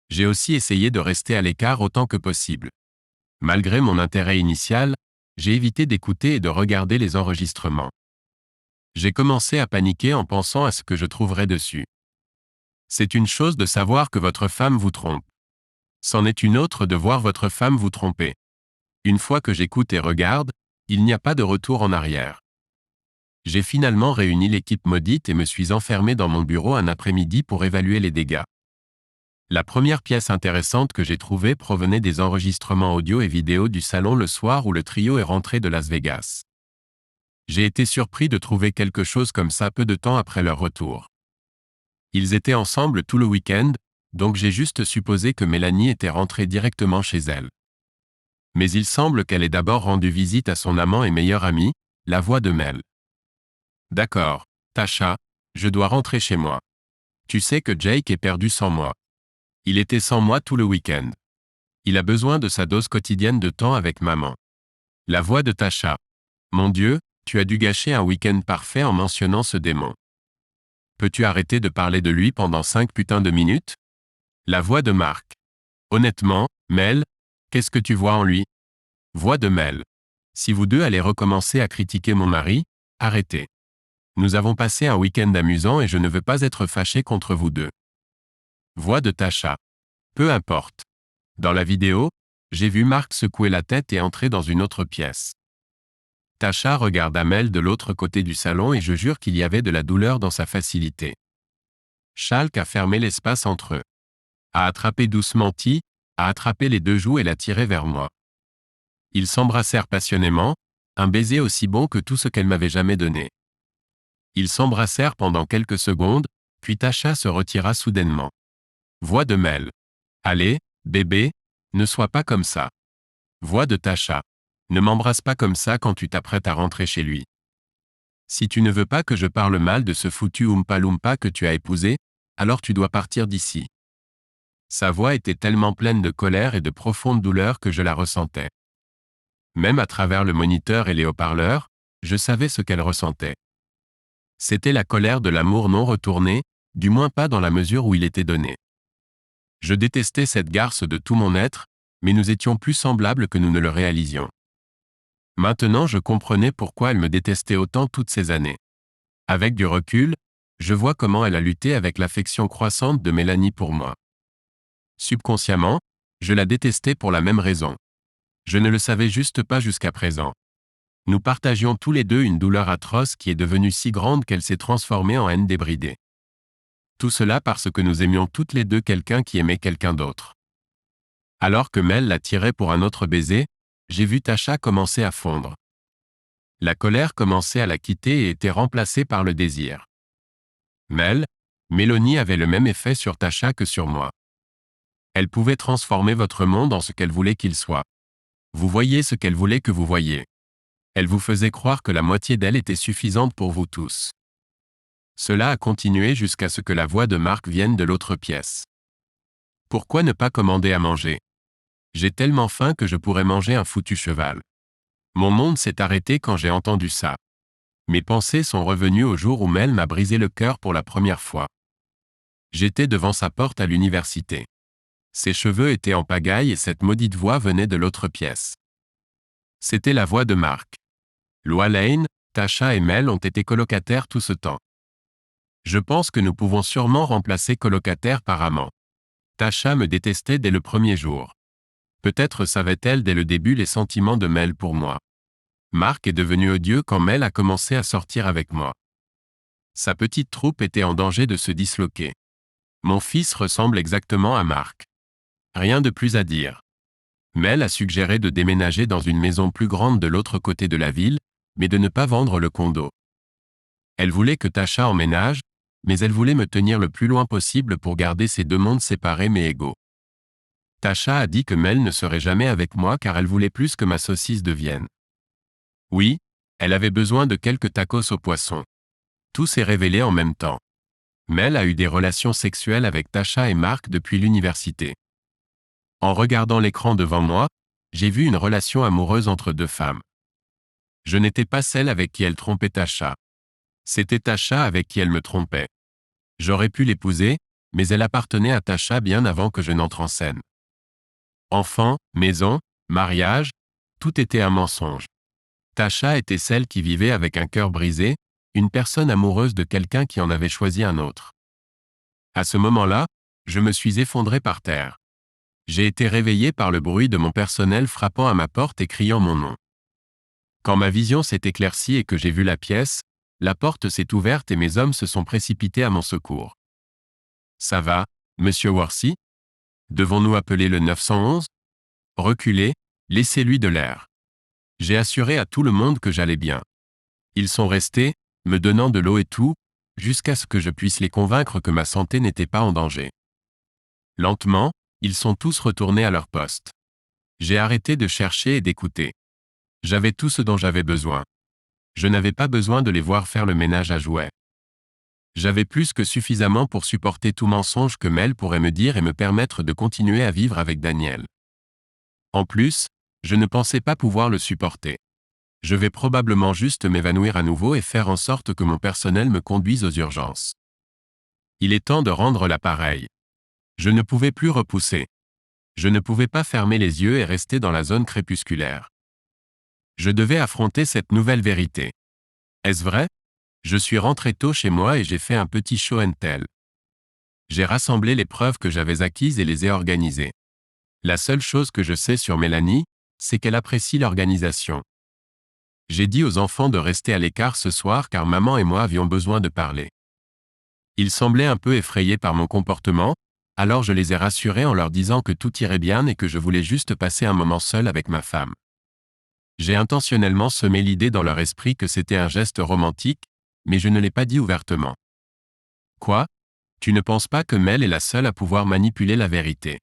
J'ai aussi essayé de rester à l'écart autant que possible. Malgré mon intérêt initial, j'ai évité d'écouter et de regarder les enregistrements. J'ai commencé à paniquer en pensant à ce que je trouverais dessus. C'est une chose de savoir que votre femme vous trompe. C'en est une autre de voir votre femme vous tromper. Une fois que j'écoute et regarde, il n'y a pas de retour en arrière. J'ai finalement réuni l'équipe maudite et me suis enfermé dans mon bureau un après-midi pour évaluer les dégâts. La première pièce intéressante que j'ai trouvée provenait des enregistrements audio et vidéo du salon le soir où le trio est rentré de Las Vegas. J'ai été surpris de trouver quelque chose comme ça peu de temps après leur retour. Ils étaient ensemble tout le week-end, donc j'ai juste supposé que Mélanie était rentrée directement chez elle. Mais il semble qu'elle ait d'abord rendu visite à son amant et meilleur ami, la voix de Mel. D'accord, Tasha, je dois rentrer chez moi. Tu sais que Jake est perdu sans moi. Il était sans moi tout le week-end. Il a besoin de sa dose quotidienne de temps avec maman. La voix de Tasha. Mon Dieu, tu as dû gâcher un week-end parfait en mentionnant ce démon. Peux-tu arrêter de parler de lui pendant 5 putains de minutes? La voix de Mark. Honnêtement, Mel, qu'est-ce que tu vois en lui? Voix de Mel. Si vous deux allez recommencer à critiquer mon mari, arrêtez. Nous avons passé un week-end amusant et je ne veux pas être fâché contre vous deux. Voix de Tasha. Peu importe. Dans la vidéo, j'ai vu Mark secouer la tête et entrer dans une autre pièce. Tasha regarda Mel de l'autre côté du salon et je jure qu'il y avait de la douleur dans sa facilité. Chalk a fermé l'espace entre eux. A attrapé doucement T, a attrapé les deux joues et l'a tiré vers moi. Ils s'embrassèrent passionnément, un baiser aussi bon que tout ce qu'elle m'avait jamais donné. Ils s'embrassèrent pendant quelques secondes, puis Tasha se retira soudainement. Voix de Mel. Allez, bébé, ne sois pas comme ça. Voix de Tasha. Ne m'embrasse pas comme ça quand tu t'apprêtes à rentrer chez lui. Si tu ne veux pas que je parle mal de ce foutu Oompa Loompa que tu as épousé, alors tu dois partir d'ici. Sa voix était tellement pleine de colère et de profonde douleur que je la ressentais. Même à travers le moniteur et les haut-parleurs, je savais ce qu'elle ressentait. C'était la colère de l'amour non retourné, du moins pas dans la mesure où il était donné. Je détestais cette garce de tout mon être, mais nous étions plus semblables que nous ne le réalisions. Maintenant je comprenais pourquoi elle me détestait autant toutes ces années. Avec du recul, je vois comment elle a lutté avec l'affection croissante de Mélanie pour moi. Subconsciemment, je la détestais pour la même raison. Je ne le savais juste pas jusqu'à présent. Nous partagions tous les deux une douleur atroce qui est devenue si grande qu'elle s'est transformée en haine débridée. Tout cela parce que nous aimions toutes les deux quelqu'un qui aimait quelqu'un d'autre. Alors que Mel la tirait pour un autre baiser, j'ai vu Tasha commencer à fondre. La colère commençait à la quitter et était remplacée par le désir. Mélanie avait le même effet sur Tasha que sur moi. Elle pouvait transformer votre monde en ce qu'elle voulait qu'il soit. Vous voyiez ce qu'elle voulait que vous voyiez. Elle vous faisait croire que la moitié d'elle était suffisante pour vous tous. Cela a continué jusqu'à ce que la voix de Mark vienne de l'autre pièce. Pourquoi ne pas commander à manger? J'ai tellement faim que je pourrais manger un foutu cheval. Mon monde s'est arrêté quand j'ai entendu ça. Mes pensées sont revenues au jour où Mel m'a brisé le cœur pour la première fois. J'étais devant sa porte à l'université. Ses cheveux étaient en pagaille et cette maudite voix venait de l'autre pièce. C'était la voix de Mark. Lois Lane, Tasha et Mel ont été colocataires tout ce temps. Je pense que nous pouvons sûrement remplacer colocataire par amant. Tasha me détestait dès le premier jour. Peut-être savait-elle dès le début les sentiments de Mel pour moi. Mark est devenu odieux quand Mel a commencé à sortir avec moi. Sa petite troupe était en danger de se disloquer. Mon fils ressemble exactement à Mark. Rien de plus à dire. Mel a suggéré de déménager dans une maison plus grande de l'autre côté de la ville, mais de ne pas vendre le condo. Elle voulait que Tasha emménage, mais elle voulait me tenir le plus loin possible pour garder ces deux mondes séparés mais égaux. Tasha a dit que Mel ne serait jamais avec moi car elle voulait plus que ma saucisse de Vienne. Oui, elle avait besoin de quelques tacos au poisson. Tout s'est révélé en même temps. Mel a eu des relations sexuelles avec Tasha et Mark depuis l'université. En regardant l'écran devant moi, j'ai vu une relation amoureuse entre deux femmes. Je n'étais pas celle avec qui elle trompait Tasha. C'était Tasha avec qui elle me trompait. J'aurais pu l'épouser, mais elle appartenait à Tasha bien avant que je n'entre en scène. Enfants, maison, mariage, tout était un mensonge. Tasha était celle qui vivait avec un cœur brisé, une personne amoureuse de quelqu'un qui en avait choisi un autre. À ce moment-là, je me suis effondré par terre. J'ai été réveillé par le bruit de mon personnel frappant à ma porte et criant mon nom. Quand ma vision s'est éclaircie et que j'ai vu la pièce, la porte s'est ouverte et mes hommes se sont précipités à mon secours. Ça va, monsieur Worthy? Devons-nous appeler le 911? Reculez, laissez-lui de l'air. J'ai assuré à tout le monde que j'allais bien. Ils sont restés, me donnant de l'eau et tout, jusqu'à ce que je puisse les convaincre que ma santé n'était pas en danger. Lentement, ils sont tous retournés à leur poste. J'ai arrêté de chercher et d'écouter. J'avais tout ce dont j'avais besoin. Je n'avais pas besoin de les voir faire le ménage à jouets. J'avais plus que suffisamment pour supporter tout mensonge que Mel pourrait me dire et me permettre de continuer à vivre avec Daniel. En plus, je ne pensais pas pouvoir le supporter. Je vais probablement juste m'évanouir à nouveau et faire en sorte que mon personnel me conduise aux urgences. Il est temps de rendre l'appareil. Je ne pouvais plus repousser. Je ne pouvais pas fermer les yeux et rester dans la zone crépusculaire. Je devais affronter cette nouvelle vérité. Est-ce vrai? Je suis rentré tôt chez moi et j'ai fait un petit show and tell. J'ai rassemblé les preuves que j'avais acquises et les ai organisées. La seule chose que je sais sur Mélanie, c'est qu'elle apprécie l'organisation. J'ai dit aux enfants de rester à l'écart ce soir car maman et moi avions besoin de parler. Ils semblaient un peu effrayés par mon comportement, alors je les ai rassurés en leur disant que tout irait bien et que je voulais juste passer un moment seul avec ma femme. J'ai intentionnellement semé l'idée dans leur esprit que c'était un geste romantique, mais je ne l'ai pas dit ouvertement. Quoi ? Tu ne penses pas que Mel est la seule à pouvoir manipuler la vérité ?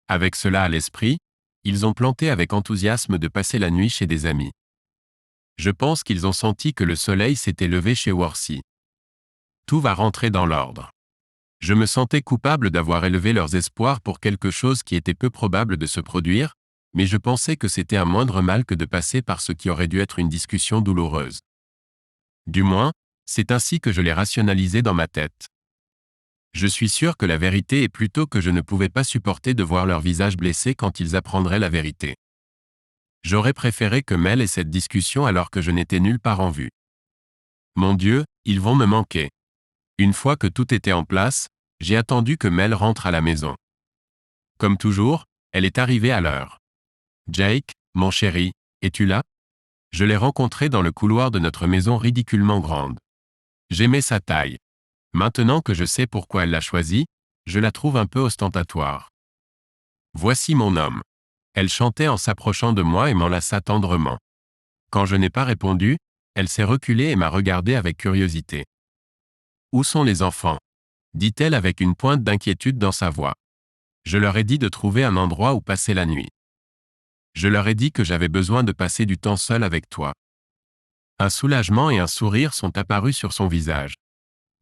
Avec cela à l'esprit, ils ont planté avec enthousiasme de passer la nuit chez des amis. Je pense qu'ils ont senti que le soleil s'était levé chez Worcy. Tout va rentrer dans l'ordre. Je me sentais coupable d'avoir élevé leurs espoirs pour quelque chose qui était peu probable de se produire, mais je pensais que c'était un moindre mal que de passer par ce qui aurait dû être une discussion douloureuse. Du moins, c'est ainsi que je l'ai rationalisé dans ma tête. Je suis sûr que la vérité est plutôt que je ne pouvais pas supporter de voir leur visage blessé quand ils apprendraient la vérité. J'aurais préféré que Mel ait cette discussion alors que je n'étais nulle part en vue. Mon Dieu, ils vont me manquer. Une fois que tout était en place, j'ai attendu que Mel rentre à la maison. Comme toujours, elle est arrivée à l'heure. Jake, mon chéri, es-tu là ? Je l'ai rencontré dans le couloir de notre maison ridiculement grande. J'aimais sa taille. Maintenant que je sais pourquoi elle l'a choisie, je la trouve un peu ostentatoire. Voici mon homme. Elle chantait en s'approchant de moi et m'enlaça tendrement. Quand je n'ai pas répondu, elle s'est reculée et m'a regardé avec curiosité. Où sont les enfants ? Dit-elle avec une pointe d'inquiétude dans sa voix. Je leur ai dit de trouver un endroit où passer la nuit. Je leur ai dit que j'avais besoin de passer du temps seul avec toi. Un soulagement et un sourire sont apparus sur son visage.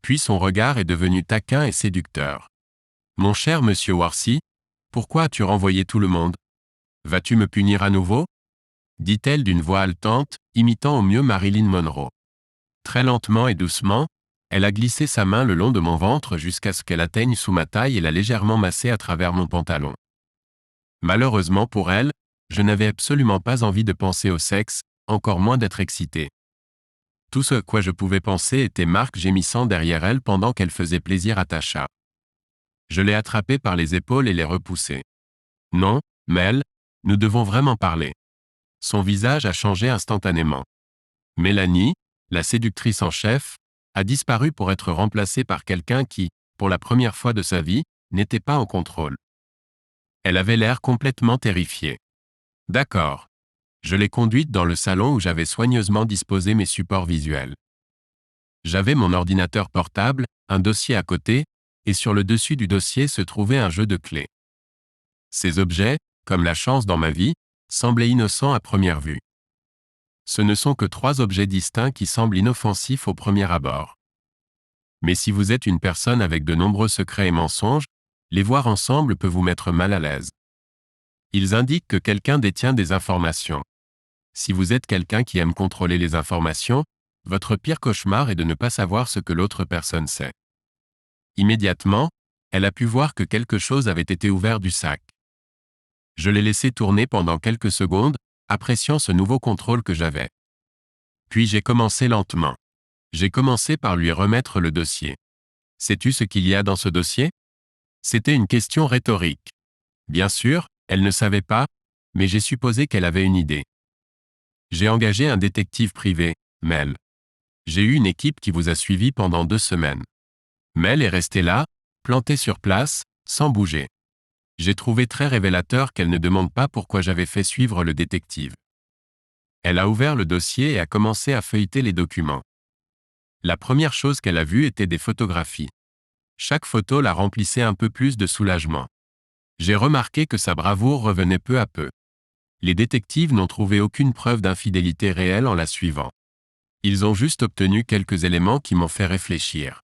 Puis son regard est devenu taquin et séducteur. Mon cher monsieur Worcy, pourquoi as-tu renvoyé tout le monde ? Vas-tu me punir à nouveau ? Dit-elle d'une voix haletante, imitant au mieux Marilyn Monroe. Très lentement et doucement, elle a glissé sa main le long de mon ventre jusqu'à ce qu'elle atteigne sous ma taille et l'a légèrement massé à travers mon pantalon. Malheureusement pour elle, je n'avais absolument pas envie de penser au sexe, encore moins d'être excité. Tout ce à quoi je pouvais penser était Marc gémissant derrière elle pendant qu'elle faisait plaisir à Tasha. Je l'ai attrapé par les épaules et l'ai repoussé. Non, Mel, nous devons vraiment parler. Son visage a changé instantanément. Mélanie, la séductrice en chef, a disparu pour être remplacée par quelqu'un qui, pour la première fois de sa vie, n'était pas en contrôle. Elle avait l'air complètement terrifiée. D'accord. Je l'ai conduite dans le salon où j'avais soigneusement disposé mes supports visuels. J'avais mon ordinateur portable, un dossier à côté, et sur le dessus du dossier se trouvait un jeu de clés. Ces objets, comme la chance dans ma vie, semblaient innocents à première vue. Ce ne sont que 3 objets distincts qui semblent inoffensifs au premier abord. Mais si vous êtes une personne avec de nombreux secrets et mensonges, les voir ensemble peut vous mettre mal à l'aise. Ils indiquent que quelqu'un détient des informations. Si vous êtes quelqu'un qui aime contrôler les informations, votre pire cauchemar est de ne pas savoir ce que l'autre personne sait. Immédiatement, elle a pu voir que quelque chose avait été ouvert du sac. Je l'ai laissé tourner pendant quelques secondes, appréciant ce nouveau contrôle que j'avais. Puis j'ai commencé lentement. J'ai commencé par lui remettre le dossier. Sais-tu ce qu'il y a dans ce dossier ? C'était une question rhétorique. Bien sûr, elle ne savait pas, mais j'ai supposé qu'elle avait une idée. J'ai engagé un détective privé, Mel. J'ai eu une équipe qui vous a suivi pendant 2 semaines. Mel est restée là, plantée sur place, sans bouger. J'ai trouvé très révélateur qu'elle ne demande pas pourquoi j'avais fait suivre le détective. Elle a ouvert le dossier et a commencé à feuilleter les documents. La première chose qu'elle a vue était des photographies. Chaque photo la remplissait un peu plus de soulagement. J'ai remarqué que sa bravoure revenait peu à peu. Les détectives n'ont trouvé aucune preuve d'infidélité réelle en la suivant. Ils ont juste obtenu quelques éléments qui m'ont fait réfléchir.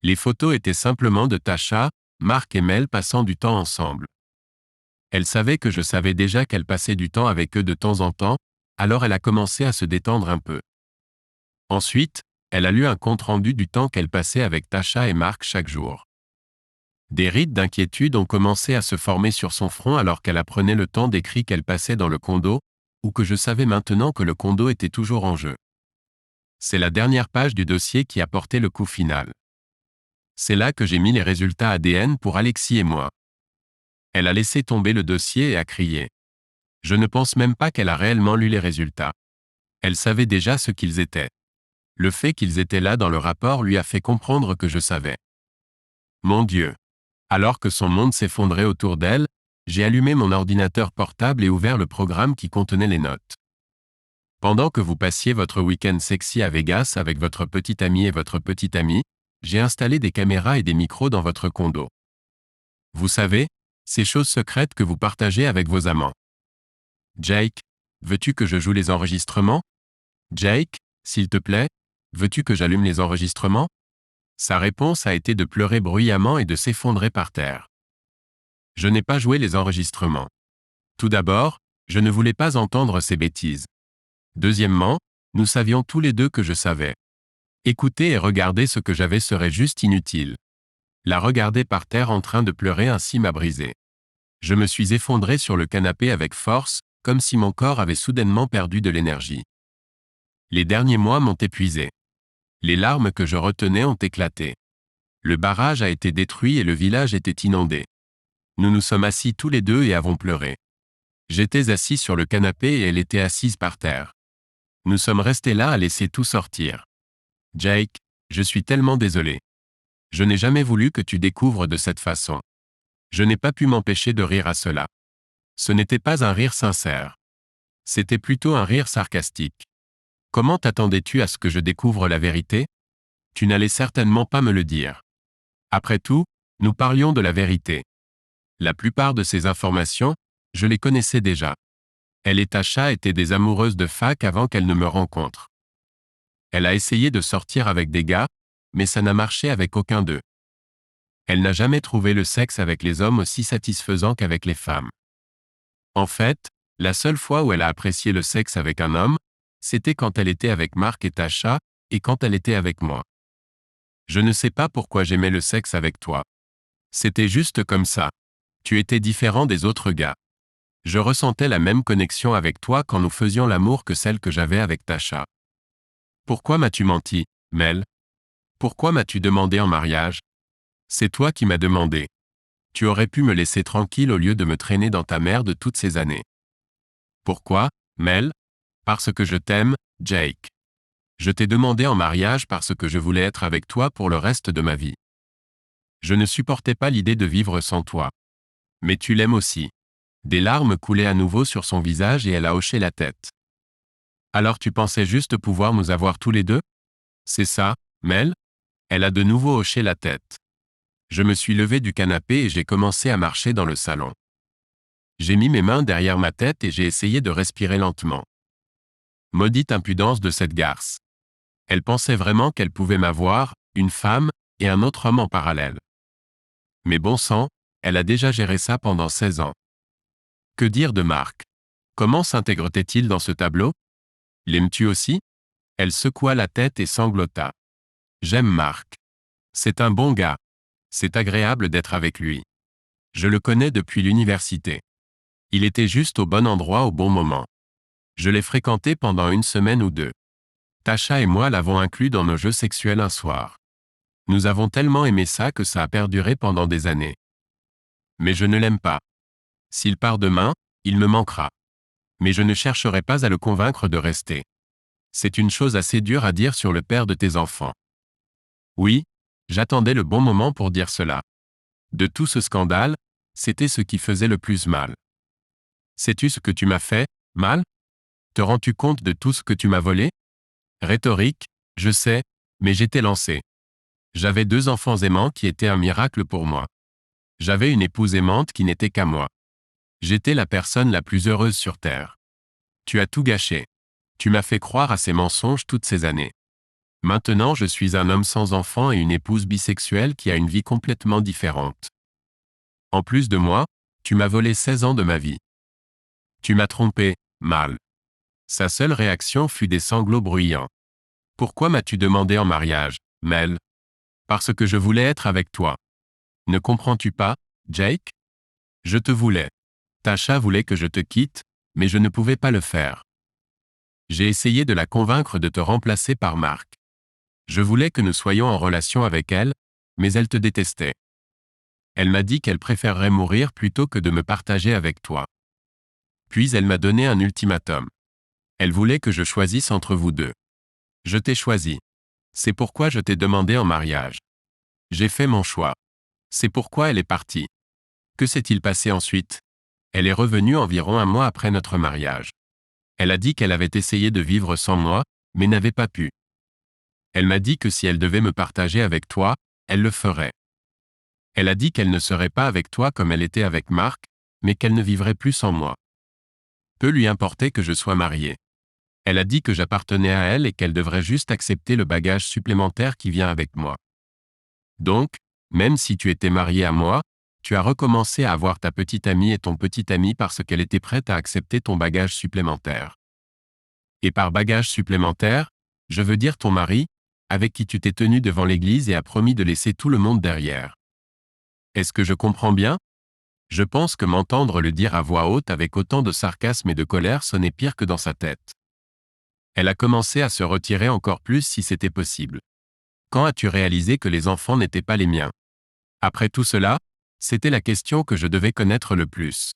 Les photos étaient simplement de Tasha, Marc et Mel passant du temps ensemble. Elle savait que je savais déjà qu'elle passait du temps avec eux de temps en temps, alors elle a commencé à se détendre un peu. Ensuite, elle a lu un compte-rendu du temps qu'elle passait avec Tasha et Marc chaque jour. Des rides d'inquiétude ont commencé à se former sur son front alors qu'elle apprenait le temps d'écrit qu'elle passait dans le condo, ou que je savais maintenant que le condo était toujours en jeu. C'est la dernière page du dossier qui a porté le coup final. C'est là que j'ai mis les résultats ADN pour Alexis et moi. Elle a laissé tomber le dossier et a crié. Je ne pense même pas qu'elle a réellement lu les résultats. Elle savait déjà ce qu'ils étaient. Le fait qu'ils étaient là dans le rapport lui a fait comprendre que je savais. Mon Dieu. Alors que son monde s'effondrait autour d'elle, j'ai allumé mon ordinateur portable et ouvert le programme qui contenait les notes. Pendant que vous passiez votre week-end sexy à Vegas avec votre petite amie et votre petite amie, j'ai installé des caméras et des micros dans votre condo. Vous savez, ces choses secrètes que vous partagez avec vos amants. Jake, veux-tu que je joue les enregistrements? Jake, s'il te plaît, veux-tu que j'allume les enregistrements? Sa réponse a été de pleurer bruyamment et de s'effondrer par terre. Je n'ai pas joué les enregistrements. Tout d'abord, je ne voulais pas entendre ces bêtises. Deuxièmement, nous savions tous les deux que je savais. Écouter et regarder ce que j'avais serait juste inutile. La regarder par terre en train de pleurer ainsi m'a brisé. Je me suis effondré sur le canapé avec force, comme si mon corps avait soudainement perdu de l'énergie. Les derniers mois m'ont épuisé. Les larmes que je retenais ont éclaté. Le barrage a été détruit et le village était inondé. Nous nous sommes assis tous les deux et avons pleuré. J'étais assis sur le canapé et elle était assise par terre. Nous sommes restés là à laisser tout sortir. Jake, je suis tellement désolé. Je n'ai jamais voulu que tu découvres de cette façon. Je n'ai pas pu m'empêcher de rire à cela. Ce n'était pas un rire sincère. C'était plutôt un rire sarcastique. Comment t'attendais-tu à ce que je découvre la vérité? Tu n'allais certainement pas me le dire. Après tout, nous parlions de la vérité. La plupart de ces informations, je les connaissais déjà. Elle et Tasha étaient des amoureuses de fac avant qu'elles ne me rencontrent. Elle a essayé de sortir avec des gars, mais ça n'a marché avec aucun d'eux. Elle n'a jamais trouvé le sexe avec les hommes aussi satisfaisant qu'avec les femmes. En fait, la seule fois où elle a apprécié le sexe avec un homme, c'était quand elle était avec Marc et Tasha, et quand elle était avec moi. Je ne sais pas pourquoi j'aimais le sexe avec toi. C'était juste comme ça. Tu étais différent des autres gars. Je ressentais la même connexion avec toi quand nous faisions l'amour que celle que j'avais avec Tasha. Pourquoi m'as-tu menti, Mel? Pourquoi m'as-tu demandé en mariage? C'est toi qui m'as demandé. Tu aurais pu me laisser tranquille au lieu de me traîner dans ta merde toutes ces années. Pourquoi, Mel? Parce que je t'aime, Jake. Je t'ai demandé en mariage parce que je voulais être avec toi pour le reste de ma vie. Je ne supportais pas l'idée de vivre sans toi. Mais tu l'aimes aussi. Des larmes coulaient à nouveau sur son visage et elle a hoché la tête. Alors tu pensais juste pouvoir nous avoir tous les deux? C'est ça, Mel? Elle a de nouveau hoché la tête. Je me suis levé du canapé et j'ai commencé à marcher dans le salon. J'ai mis mes mains derrière ma tête et j'ai essayé de respirer lentement. Maudite impudence de cette garce. Elle pensait vraiment qu'elle pouvait m'avoir, une femme, et un autre homme en parallèle. Mais bon sang, elle a déjà géré ça pendant 16 ans. Que dire de Marc? Comment s'intègre-t-il dans ce tableau? L'aimes-tu aussi? Elle secoua la tête et sanglota. J'aime Marc. C'est un bon gars. C'est agréable d'être avec lui. Je le connais depuis l'université. Il était juste au bon endroit au bon moment. Je l'ai fréquenté pendant une semaine ou deux. Tasha et moi l'avons inclus dans nos jeux sexuels un soir. Nous avons tellement aimé ça que ça a perduré pendant des années. Mais je ne l'aime pas. S'il part demain, il me manquera. Mais je ne chercherai pas à le convaincre de rester. C'est une chose assez dure à dire sur le père de tes enfants. Oui, j'attendais le bon moment pour dire cela. De tout ce scandale, c'était ce qui faisait le plus mal. Sais-tu ce que tu m'as fait, mal? Te rends-tu compte de tout ce que tu m'as volé? Rhétorique, je sais, mais j'étais lancé. J'avais 2 enfants aimants qui étaient un miracle pour moi. J'avais une épouse aimante qui n'était qu'à moi. J'étais la personne la plus heureuse sur Terre. Tu as tout gâché. Tu m'as fait croire à ces mensonges toutes ces années. Maintenant je suis un homme sans enfant et une épouse bisexuelle qui a une vie complètement différente. En plus de moi, tu m'as volé 16 ans de ma vie. Tu m'as trompé, mal. Sa seule réaction fut des sanglots bruyants. Pourquoi m'as-tu demandé en mariage, Mel? Parce que je voulais être avec toi. Ne comprends-tu pas, Jake? Je te voulais. Tasha voulait que je te quitte, mais je ne pouvais pas le faire. J'ai essayé de la convaincre de te remplacer par Marc. Je voulais que nous soyons en relation avec elle, mais elle te détestait. Elle m'a dit qu'elle préférerait mourir plutôt que de me partager avec toi. Puis elle m'a donné un ultimatum. Elle voulait que je choisisse entre vous deux. Je t'ai choisi. C'est pourquoi je t'ai demandé en mariage. J'ai fait mon choix. C'est pourquoi elle est partie. Que s'est-il passé ensuite? Elle est revenue environ un mois après notre mariage. Elle a dit qu'elle avait essayé de vivre sans moi, mais n'avait pas pu. Elle m'a dit que si elle devait me partager avec toi, elle le ferait. Elle a dit qu'elle ne serait pas avec toi comme elle était avec Marc, mais qu'elle ne vivrait plus sans moi. Peu lui importait que je sois marié. Elle a dit que j'appartenais à elle et qu'elle devrait juste accepter le bagage supplémentaire qui vient avec moi. Donc, même si tu étais marié à moi, tu as recommencé à avoir ta petite amie et ton petit ami parce qu'elle était prête à accepter ton bagage supplémentaire. Et par bagage supplémentaire, je veux dire ton mari, avec qui tu t'es tenu devant l'église et as promis de laisser tout le monde derrière. Est-ce que je comprends bien? Je pense que m'entendre le dire à voix haute avec autant de sarcasme et de colère sonnait pire que dans sa tête. Elle a commencé à se retirer encore plus si c'était possible. Quand as-tu réalisé que les enfants n'étaient pas les miens? Après tout cela, c'était la question que je devais connaître le plus.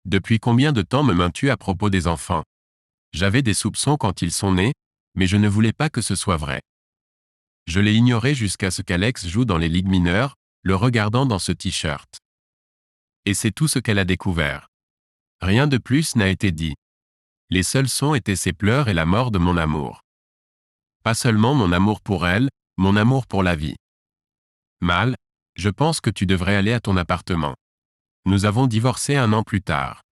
Depuis combien de temps me mens-tu à propos des enfants? J'avais des soupçons quand ils sont nés, mais je ne voulais pas que ce soit vrai. Je l'ai ignoré jusqu'à ce qu'Alex joue dans les ligues mineures, le regardant dans ce t-shirt. Et c'est tout ce qu'elle a découvert. Rien de plus n'a été dit. Les seuls sons étaient ses pleurs et la mort de mon amour. Pas seulement mon amour pour elle, mon amour pour la vie. Mal, je pense que tu devrais aller à ton appartement. Nous avons divorcé 1 an plus tard.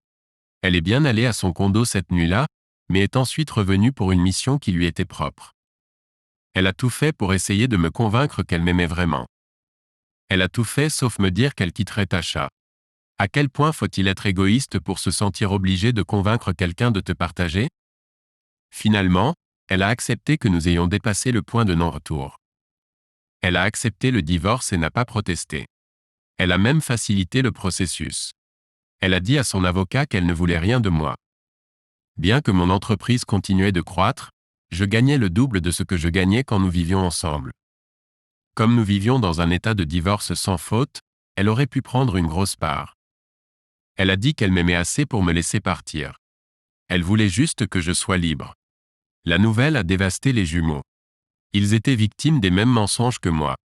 Elle est bien allée à son condo cette nuit-là, mais est ensuite revenue pour une mission qui lui était propre. Elle a tout fait pour essayer de me convaincre qu'elle m'aimait vraiment. Elle a tout fait sauf me dire qu'elle quitterait Tasha. À quel point faut-il être égoïste pour se sentir obligé de convaincre quelqu'un de te partager? Finalement, elle a accepté que nous ayons dépassé le point de non-retour. Elle a accepté le divorce et n'a pas protesté. Elle a même facilité le processus. Elle a dit à son avocat qu'elle ne voulait rien de moi. Bien que mon entreprise continuait de croître, je gagnais le double de ce que je gagnais quand nous vivions ensemble. Comme nous vivions dans un état de divorce sans faute, elle aurait pu prendre une grosse part. Elle a dit qu'elle m'aimait assez pour me laisser partir. Elle voulait juste que je sois libre. La nouvelle a dévasté les jumeaux. Ils étaient victimes des mêmes mensonges que moi.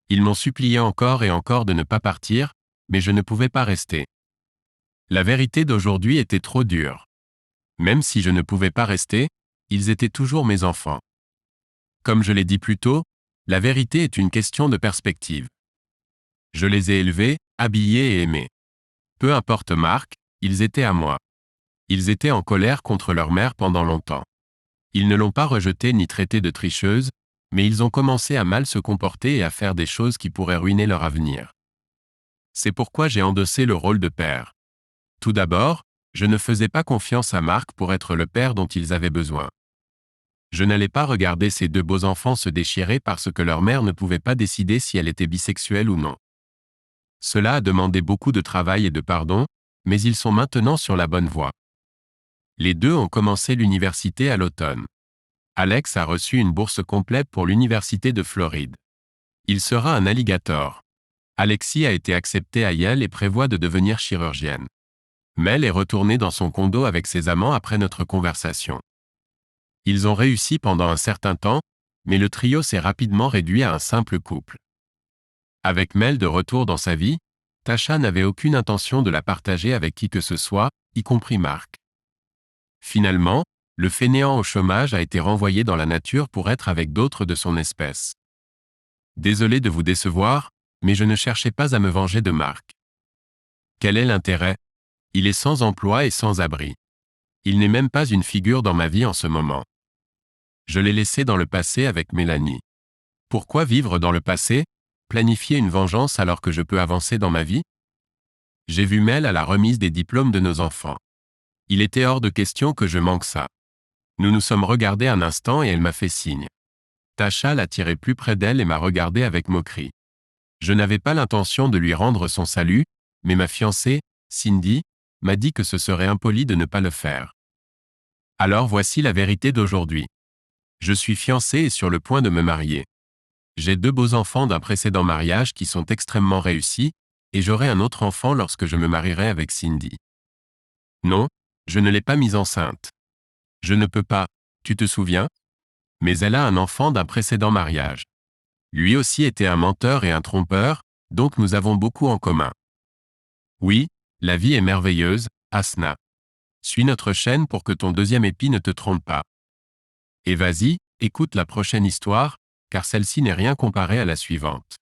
Ils m'ont supplié encore et encore de ne pas partir, mais je ne pouvais pas rester. La vérité d'aujourd'hui était trop dure. Même si je ne pouvais pas rester, ils étaient toujours mes enfants. Comme je l'ai dit plus tôt, la vérité est une question de perspective. Je les ai élevés, habillés et aimés. Peu importe Marc, ils étaient à moi. Ils étaient en colère contre leur mère pendant longtemps. Ils ne l'ont pas rejetée ni traitée de tricheuse, mais ils ont commencé à mal se comporter et à faire des choses qui pourraient ruiner leur avenir. C'est pourquoi j'ai endossé le rôle de père. Tout d'abord, je ne faisais pas confiance à Marc pour être le père dont ils avaient besoin. Je n'allais pas regarder ces 2 beaux enfants se déchirer parce que leur mère ne pouvait pas décider si elle était bisexuelle ou non. Cela a demandé beaucoup de travail et de pardon, mais ils sont maintenant sur la bonne voie. Les 2 ont commencé l'université à l'automne. Alex a reçu une bourse complète pour l'université de Floride. Il sera un alligator. Alexis a été acceptée à Yale et prévoit de devenir chirurgienne. Mel est retournée dans son condo avec ses amants après notre conversation. Ils ont réussi pendant un certain temps, mais le trio s'est rapidement réduit à un simple couple. Avec Mel de retour dans sa vie, Tasha n'avait aucune intention de la partager avec qui que ce soit, y compris Marc. Finalement, le fainéant au chômage a été renvoyé dans la nature pour être avec d'autres de son espèce. Désolé de vous décevoir, mais je ne cherchais pas à me venger de Marc. Quel est l'intérêt? Il est sans emploi et sans abri. Il n'est même pas une figure dans ma vie en ce moment. Je l'ai laissé dans le passé avec Mélanie. Pourquoi vivre dans le passé, planifier une vengeance alors que je peux avancer dans ma vie? J'ai vu Mel à la remise des diplômes de nos enfants. Il était hors de question que je manque ça. Nous nous sommes regardés un instant et elle m'a fait signe. Tasha l'a tiré plus près d'elle et m'a regardé avec moquerie. Je n'avais pas l'intention de lui rendre son salut, mais ma fiancée, Cindy, m'a dit que ce serait impoli de ne pas le faire. Alors voici la vérité d'aujourd'hui. Je suis fiancé et sur le point de me marier. J'ai 2 beaux enfants d'un précédent mariage qui sont extrêmement réussis, et j'aurai un autre enfant lorsque je me marierai avec Cindy. Non, je ne l'ai pas mise enceinte. Je ne peux pas, tu te souviens? Mais elle a un enfant d'un précédent mariage. Lui aussi était un menteur et un trompeur, donc nous avons beaucoup en commun. Oui, la vie est merveilleuse, Asna. Suis notre chaîne pour que ton deuxième épi ne te trompe pas. Et vas-y, écoute la prochaine histoire, car celle-ci n'est rien comparée à la suivante.